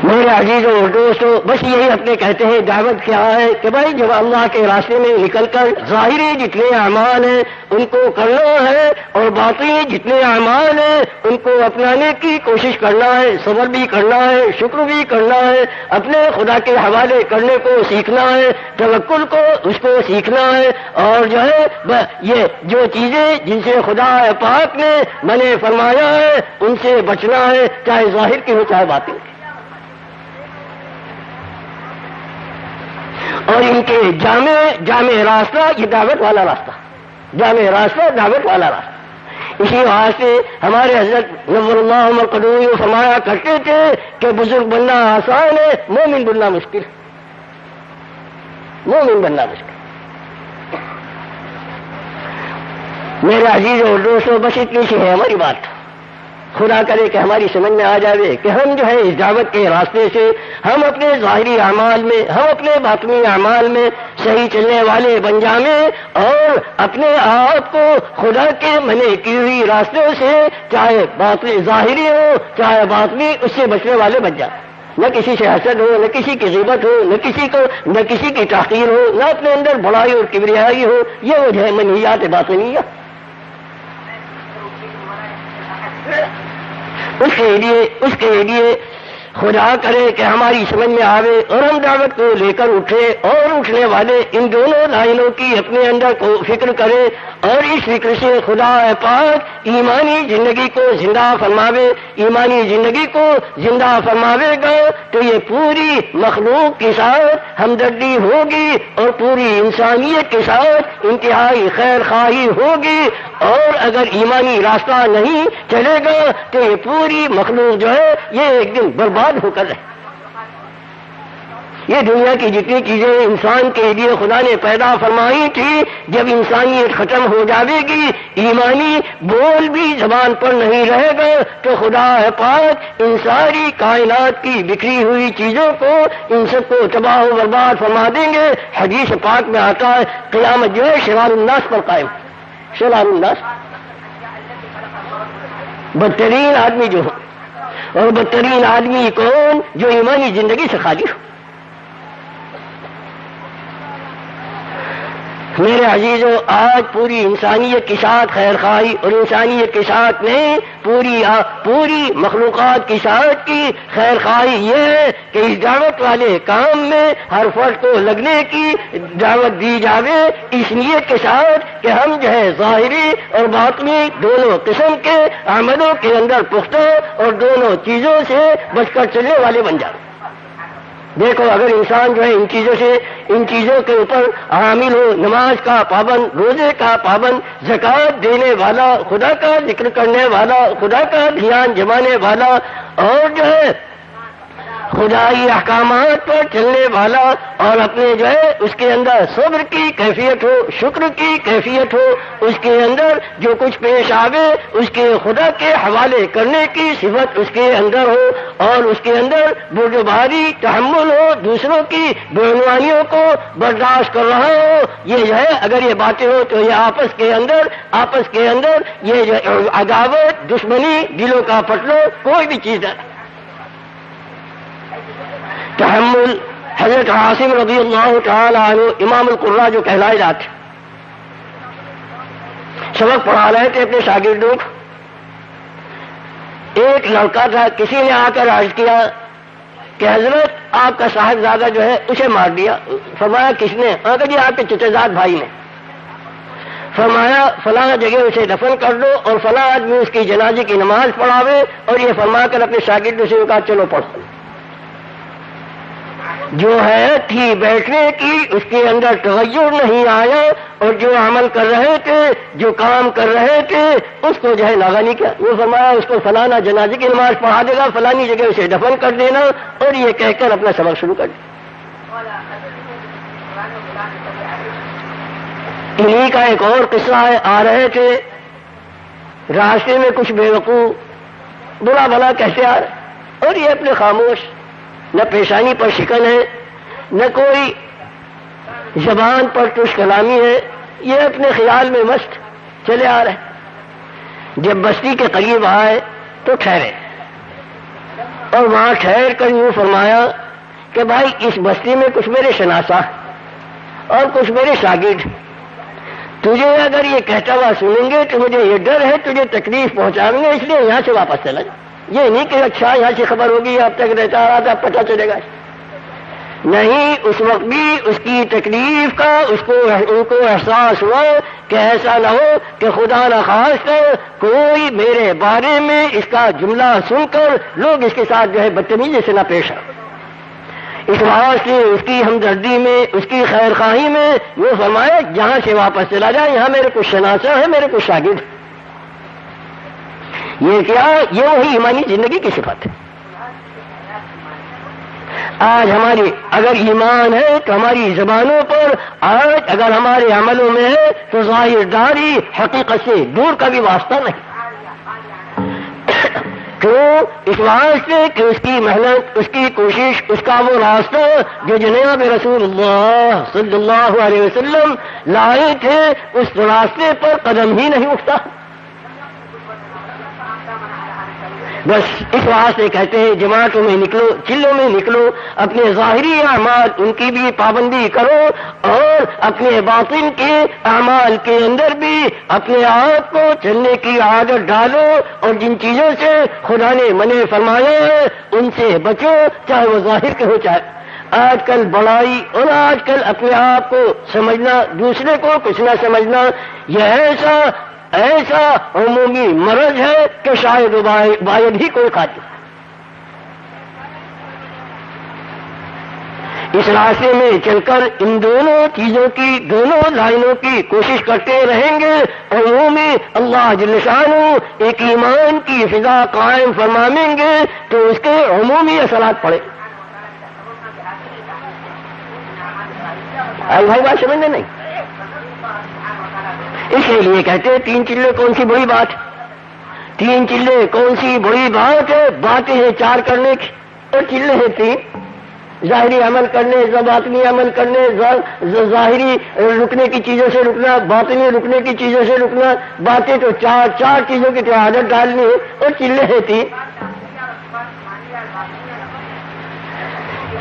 میرے عزیزوں اور دوستوں، بس یہی اپنے کہتے ہیں دعوت کیا ہے کہ بھائی جب اللہ کے راستے میں نکل کر ظاہری جتنے اعمال ہیں ان کو کرنا ہے، اور باطنی جتنے اعمال ہیں ان کو اپنانے کی کوشش کرنا ہے. صبر بھی کرنا ہے، شکر بھی کرنا ہے، اپنے خدا کے حوالے کرنے کو سیکھنا ہے، توکل کو اس کو سیکھنا ہے. اور جو ہے یہ جو چیزیں جن سے خدا پاک نے منع فرمایا ہے ان سے بچنا ہے، چاہے ظاہر کی ہو چاہے باطن کی. اور ان کے جامع راستہ یہ دعوت والا راستہ، جامع راستہ دعوت والا راستہ۔ اسی واسطے ہمارے حضرت نور اللہ عمر قدومی فرمایا کرتے تھے کہ بزرگ بننا آسان ہے، مومن بننا مشکل، مومن بننا مشکل۔ میرے عزیز اور دوستوں، بس اتنی سی ہے ہماری بات، خدا کرے کہ ہماری سمجھ میں آ جائے کہ ہم جو ہے اس دعوت کے راستے سے ہم اپنے ظاہری اعمال میں، ہم اپنے باطنی اعمال میں صحیح چلنے والے بن جائیں اور اپنے آپ کو خدا کے منع کی ہوئی راستوں سے، چاہے باطنی ظاہری ہو چاہے باطنی، اس سے بچنے والے بن جائیں۔ نہ کسی سے حسد ہو، نہ کسی کی غیبت ہو، نہ کسی کی تحقیر ہو، نہ اپنے اندر بڑائی اور کبریائی ہو۔ یہ وہ جو ہے منہیات باطنیہ، اس کے لیے خدا کرے کہ ہماری سمجھ میں آوے اور ہم دعوت کو لے کر اٹھے اور اٹھنے والے ان دونوں لائنوں کی اپنے اندر کو فکر کرے اور اس فکر سے خدا پاک ایمانی زندگی کو زندہ فرماوے۔ ایمانی زندگی کو زندہ فرماوے گا تو یہ پوری مخلوق کے ساتھ ہمدردی ہوگی اور پوری انسانیت کے ساتھ انتہائی خیر خواہی ہوگی، اور اگر ایمانی راستہ نہیں چلے گا تو یہ پوری مخلوق جو ہے یہ ایک دن برباد ہو کر رہے۔ یہ دنیا کی جتنی چیزیں انسان کے لیے خدا نے پیدا فرمائی تھی، جب انسانیت ختم ہو جاوے گی، ایمانی بول بھی زبان پر نہیں رہے گا تو خدا پاک ان ساری کائنات کی بکھری ہوئی چیزوں کو، ان سب کو تباہ و برباد فرما دیں گے۔ حدیث پاک میں آتا ہے قیامت جو ہے شرار الناس پر قائم، شرار الناس، بدترین آدمی جو ہو، اور بدترین آدمی کون؟ جو ایمانی زندگی سے خالی ہو۔ میرے عزیزوں، آج پوری انسانیت کے ساتھ خیر خواہی، اور انسانیت کے ساتھ نہیں پوری مخلوقات کے ساتھ کی خیر خواہی یہ ہے کہ اس دعوت والے کام میں ہر فرد کو لگنے کی دعوت دی جاوے، اس نیت کے ساتھ کہ ہم جو ہے ظاہری اور باطنی دونوں قسم کے عملوں کے اندر پختہ اور دونوں چیزوں سے بچ کر چلنے والے بن جائیں۔ دیکھو، اگر انسان جو ہے ان چیزوں کے اوپر عامل ہو، نماز کا پابند، روزے کا پابند، زکوٰۃ دینے والا، خدا کا ذکر کرنے والا، خدا کا دھیان جمانے والا، اور جو ہے خدائی احکامات پر چلنے والا، اور اپنے جو ہے اس کے اندر صبر کی کیفیت ہو، شکر کی کیفیت ہو، اس کے اندر جو کچھ پیش آوے اس کے خدا کے حوالے کرنے کی صفت اس کے اندر ہو، اور اس کے اندر بردباری تحمل ہو، دوسروں کی بےعنوانیوں کو برداشت کر رہا ہو۔ یہ جو ہے اگر یہ باتیں ہو تو یہ آپس کے اندر یہ جو عداوت، دشمنی، دلوں کا پٹلو کوئی بھی چیز ہے۔ تحمل، حضرت عاصم رضی اللہ تعالی عنہ امام القراء جو کہلائے جاتے، سبق پڑھا رہے تھے اپنے شاگردوں کو۔ ایک لڑکا تھا، کسی نے آ کر عرض کیا کہ حضرت آپ کا صاحبزادہ جو ہے اسے مار دیا۔ فرمایا کس نے؟ کہا جی آپ کے چچا زاد بھائی نے۔ فرمایا فلاں جگہ اسے دفن کر دو اور فلاں آدمی اس کی جنازے کی نماز پڑھاوے، اور یہ فرما کر اپنے شاگردوں سے کہا چلو پڑھو۔ جو ہے تھی بیٹھنے کی، اس کے اندر تغیر نہیں آیا، اور جو عمل کر رہے تھے، جو کام کر رہے تھے، اس کو جو ہے ناغا نہیں کیا۔ وہ فرمایا اس کو فلانا جنازے کی نماز پڑھا دے گا، فلانی جگہ اسے دفن کر دینا، اور یہ کہہ کر اپنا سبق شروع کر دیا۔ انہی کا ایک اور قصہ ہے، آ رہے تھے راستے میں کچھ بے وقوف برا بھلا کہتے آ رہے، اور یہ اپنے خاموش، نہ پیشانی پر شکن ہے، نہ کوئی زبان پر تش کلامی ہے، یہ اپنے خیال میں مست چلے آ رہے۔ جب بستی کے قریب آئے تو ٹھہرے، اور وہاں ٹھہر کر یوں فرمایا کہ بھائی اس بستی میں کچھ میرے شناسا اور کچھ میرے شاگرد، تجھے اگر یہ کہتا ہوا سنیں گے تو مجھے یہ ڈر ہے تجھے تکلیف پہنچائیں گے، اس لیے یہاں سے واپس چلا جائے۔ یہ نہیں کہ اچھا یہاں سے خبر ہوگی اب تک رہتا رہا تھا، اب پتہ چلے گا، نہیں، اس وقت بھی اس کی تکلیف کا ان کو احساس ہوا کہ ایسا نہ ہو کہ خدا نخواستہ کوئی میرے بارے میں اس کا جملہ سن کر لوگ اس کے ساتھ جو ہے بدتمیزی سے نہ پیش آئے۔ اس واسطے اس کی ہمدردی میں، اس کی خیر خواہی میں وہ فرمایا جہاں سے واپس چلا جائے یہاں میرے کچھ شناسہ ہے، میرے کچھ شاگرد. یہ کیا؟ یہ وہی ایمانی زندگی کی صفت ہے. آج ہماری اگر ایمان ہے تو ہماری زبانوں پر، آج اگر ہمارے عملوں میں ہے تو ظاہر داری حقیقت سے دور کا بھی واسطہ نہیں. کیوں؟ اس واسطے کہ اس کی محنت، اس کی کوشش، اس کا وہ راستہ جو جناب رسول اللہ صلی اللہ علیہ وسلم لائے تھے، اس راستے پر قدم ہی نہیں اٹھتا. بس اس واسطے کہتے ہیں جماعتوں میں نکلو، چلوں میں نکلو، اپنے ظاہری اعمال ان کی بھی پابندی کرو اور اپنے باطن کے اعمال کے اندر بھی اپنے آپ کو چلنے کی عادت ڈالو، اور جن چیزوں سے خدا نے منع فرمایا ہے ان سے بچو، چاہے وہ ظاہر کے ہو چاہے. آج کل بڑائی اور آج کل اپنے آپ کو سمجھنا، دوسرے کو کچھ نہ سمجھنا، یہ ایسا عمومی مرض ہے کہ شاید باید ہی کوئی قاتل. اس راستے میں چل کر ان دونوں چیزوں کی، دونوں لائنوں کی کوشش کرتے رہیں گے، عمومی اللہ جل شانہ ایک ایمان کی فضا قائم فرمائیں گے تو اس کے عمومی اثرات پڑے. بھائی بات سمجھنے نہیں. اس لیے کہتے ہیں تین چلے کون سی بڑی بات؟ تین چلے کون سی بڑی بات ہے؟ باتیں ہیں چار کرنے کی اور چلے ہیں تین. ظاہری عمل کرنے، باطنی عمل کرنے، ظاہری رکنے کی چیزوں سے رکنا، باطنی رکنے کی چیزوں سے رکنا. باتیں تو چار چیزوں کی تو عادت ڈالنی ہے اور چلے ہیں تین.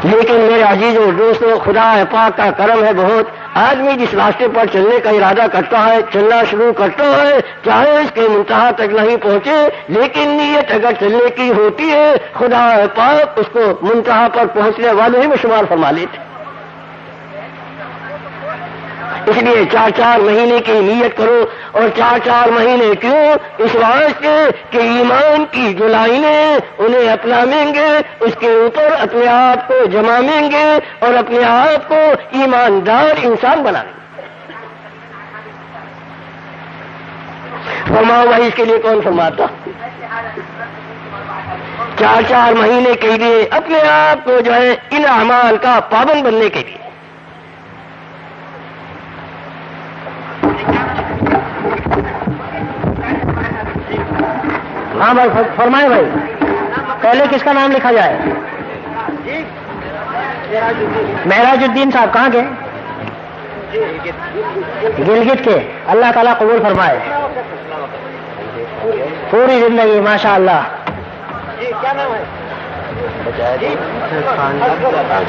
لیکن میرے عزیزوں دوستوں، خدا پاک کا کرم ہے بہت. آدمی جس راستے پر چلنے کا ارادہ کرتا ہے، چلنا شروع کرتا ہے، چاہے اس کے منتہا تک نہیں پہنچے، لیکن نیت اگر چلنے کی ہوتی ہے خدا پاک اس کو منتہا پر پہنچنے والے ہی میں شمار فرما لیتے. اس لیے 4 مہینے کی نیت کرو. اور 4 مہینے کیوں؟ اس واسطے کہ ایمان کی جو لائنیں انہیں اپنائیں گے، اس کے اوپر اپنے آپ کو جمائیں گے اور اپنے آپ کو ایماندار انسان بنائیں گے. فرماؤ بھائی اس کے لیے کون فرماتا؟ 4 مہینے کے لیے اپنے آپ کو جو ہے ان اعمال کا پابند بننے کے لیے. ہاں بھائی فرمائے بھائی، پہلے کس کا نام لکھا جائے؟ معراج الدین صاحب کہاں کے؟ گلگت کے. اللہ تعالیٰ قبول فرمائے پوری زندگی ماشاء اللہ.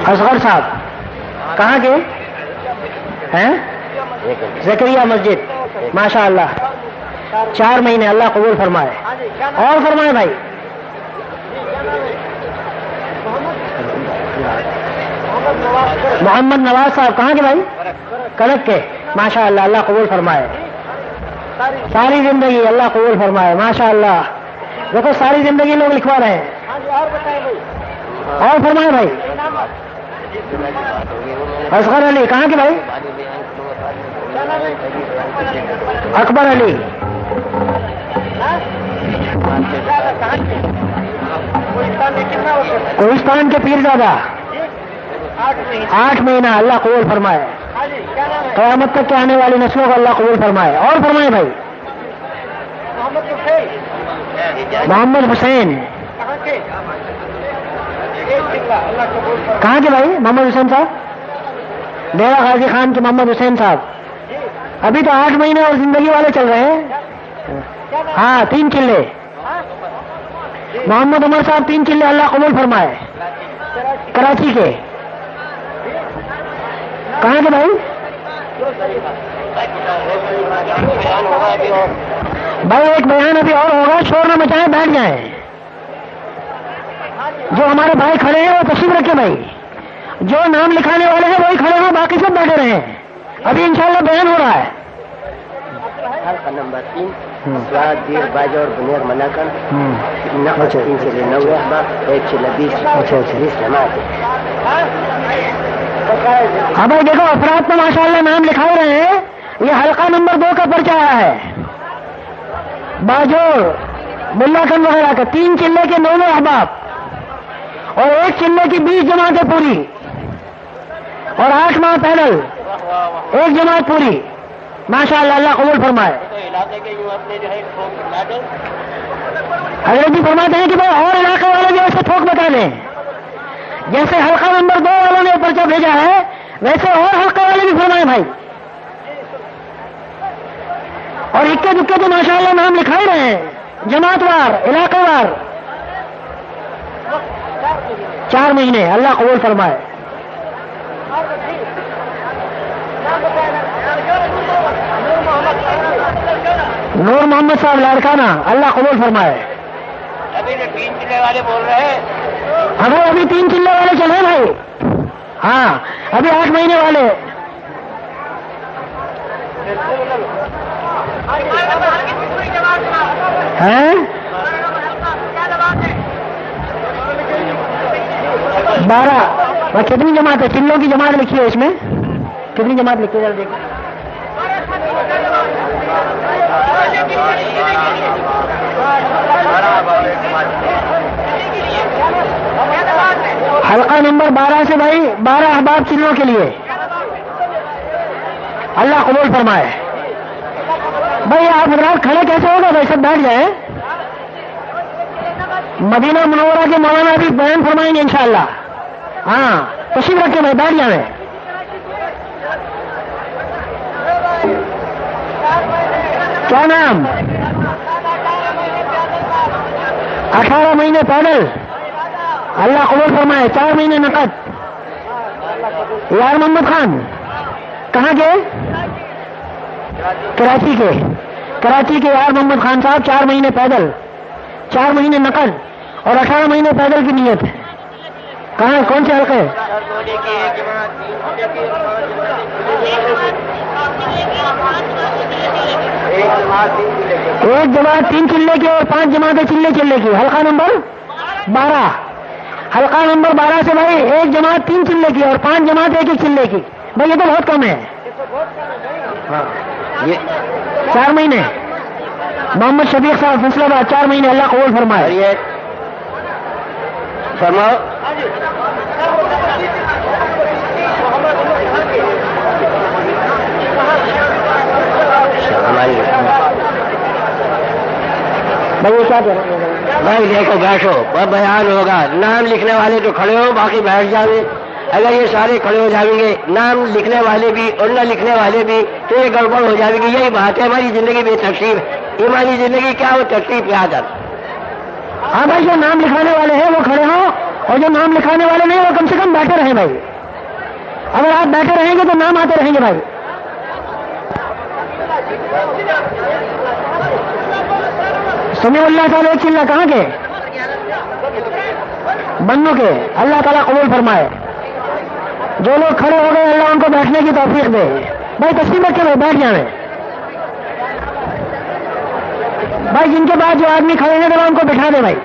اصغر صاحب کہاں کے ہیں؟ زکریا مسجد ماشاء اللہ. 4 مہینے اللہ قبول فرمائے. اور فرمائے بھائی. محمد نواز صاحب کہاں کے بھائی؟ کڑک کے ماشاء اللہ. اللہ قبول فرمائے. ساری زندگی اللہ قبول فرمائے ماشاء اللہ. دیکھو ساری زندگی لوگ لکھوا رہے ہیں. اور فرمائے بھائی. اصغر علی کہاں کے بھائی؟ اکبر علی کوہستان کے پیر دادا 8 مہینہ اللہ قبول فرمائے. قیامت تک کے آنے والی نسلوں کو اللہ قبول فرمائے. اور فرمائے بھائی. محمد حسین کہاں کے بھائی؟ محمد حسین صاحب ڈیرا غازی خان کے محمد حسین صاحب. ابھی تو 8 مہینے اور زندگی والے چل رہے ہیں. ہاں 3 چلے. محمد عمر صاحب 3 چلے اللہ قبول فرمائے. کراچی کے. کہاں کے بھائی؟ بھائی ایک بیان ابھی اور ہوگا، شور نہ مچائیں، بیٹھ جائیں. جو ہمارے بھائی کھڑے ہیں وہ تشریف رکھے بھائی. جو نام لکھانے والے ہیں وہی کھڑے ہیں، باقی سب بیٹھے رہے ہیں. ابھی انشاءاللہ بیان ہو رہا ہے. حلقہ نمبر 3 سواد دیر باجور بنیر مناکن 3 سے 9 1 سے 20 جماعت. ہاں بھائی دیکھو افراد تو ماشاءاللہ نام لکھا ہی رہے ہیں. یہ حلقہ نمبر 2 کا پرچہ آیا ہے. باجوڑ ملا کن وغیرہ کا 3 چلے کے 9 احباب اور 1 چلے کی 20 جماعتیں پوری اور 8 ماہ پیدل 1 جماعت پوری. ماشاءاللہ اللہ قبول فرمائے. حضرت جی فرماتے ہیں کہ بھائی اور علاقے والے بھی ایسے ٹھوک بتا دیں. جیسے حلقہ نمبر 2 والوں نے پرچہ بھیجا ہے ویسے اور حلقے والے بھی فرمائے بھائی. اور اکے دکے تو ماشاءاللہ نام لکھا ہی رہے ہیں جماعت وار علاقہ وار. 4 مہینے اللہ قبول فرمائے. نور محمد صاحب لاڑکانہ اللہ قبول فرمائے. ابھی 3 چلے والے بول رہے ہیں. ہمیں ابھی 3 چلے والے چلے بھائی. ہاں ابھی 8 مہینے والے. ہیں 12. اور کتنی جماعت ہے؟ چلوں کی جماعت لکھی ہے اس میں. کتنی جماعت لکھی ہے دیکھو. حلقہ نمبر 12 سے بھائی 12 احباب چلوں کے لیے اللہ قبول فرمائے. بھائی آپ حضرات کھڑے کیسے ہوگا بھائی؟ سب بیٹھ جائیں. مدینہ منورہ کے مولانا بھی بیان فرمائیں گے انشاءاللہ. ہاں تشریف رکھے بھائی بیٹھ جائیں. کیا نام؟ 18 مہینے پیدل اللہ قبول فرمائے. 4 مہینے نقد. یار محمد خان کہاں کے؟ کراچی کے. کراچی کے یار محمد خان صاحب 4 مہینے پیدل 4 مہینے نقد اور 18 مہینے پیدل کی نیت. کہاں کون سے حلقے؟ ایک جماعت 3 چلے کی اور 5 جماعتیں چلے کی. حلقہ نمبر 12. حلقہ نمبر 12 سے بھائی 1 جماعت 3 چلے کی اور 5 جماعت 1 چلے کی. بھائی یہ تو بہت کم ہے. یہ 4 مہینے. محمد شفیق صاحب فیصلہ آباد 4 مہینے اللہ قبول فرمائے. فرماؤ. بھائی دیکھو بیٹھو بیان ہوگا. نام لکھنے والے تو کھڑے ہو باقی بیٹھ جائیں. اگر یہ سارے کھڑے ہو جائیں گے نام لکھنے والے بھی اور نہ لکھنے والے بھی تو یہ گڑبڑ ہو جائے گی. یہی بات ہے ہماری زندگی بے تکلیف. ایمانی زندگی کیا ہو تکلیف یاد آ. ہاں بھائی جو نام لکھانے والے ہیں وہ کھڑے ہوں اور جو نام لکھانے والے نہیں وہ کم سے کم بیٹھے رہیں بھائی. اگر آپ بیٹھے رہیں گے تو نام آتے رہیں گے بھائی. سمیع اللہ تعالیٰ ایک چلہ کہاں کے؟ بنو کے. اللہ تعالیٰ قبول فرمائے. جو لوگ کھڑے ہو گئے اللہ ان کو بیٹھنے کی توفیق دے. بھائی تسلیم رکھے بھائی بیٹھ جائیں. بھائی جن کے بعد جو آدمی کھڑے ہیں ذرا ان کو بٹھا دے بھائی.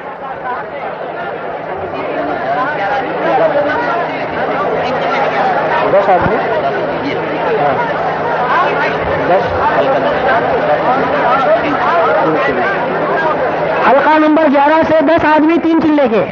حلقہ نمبر 11 سے 10 آدمی 3 چلے کے.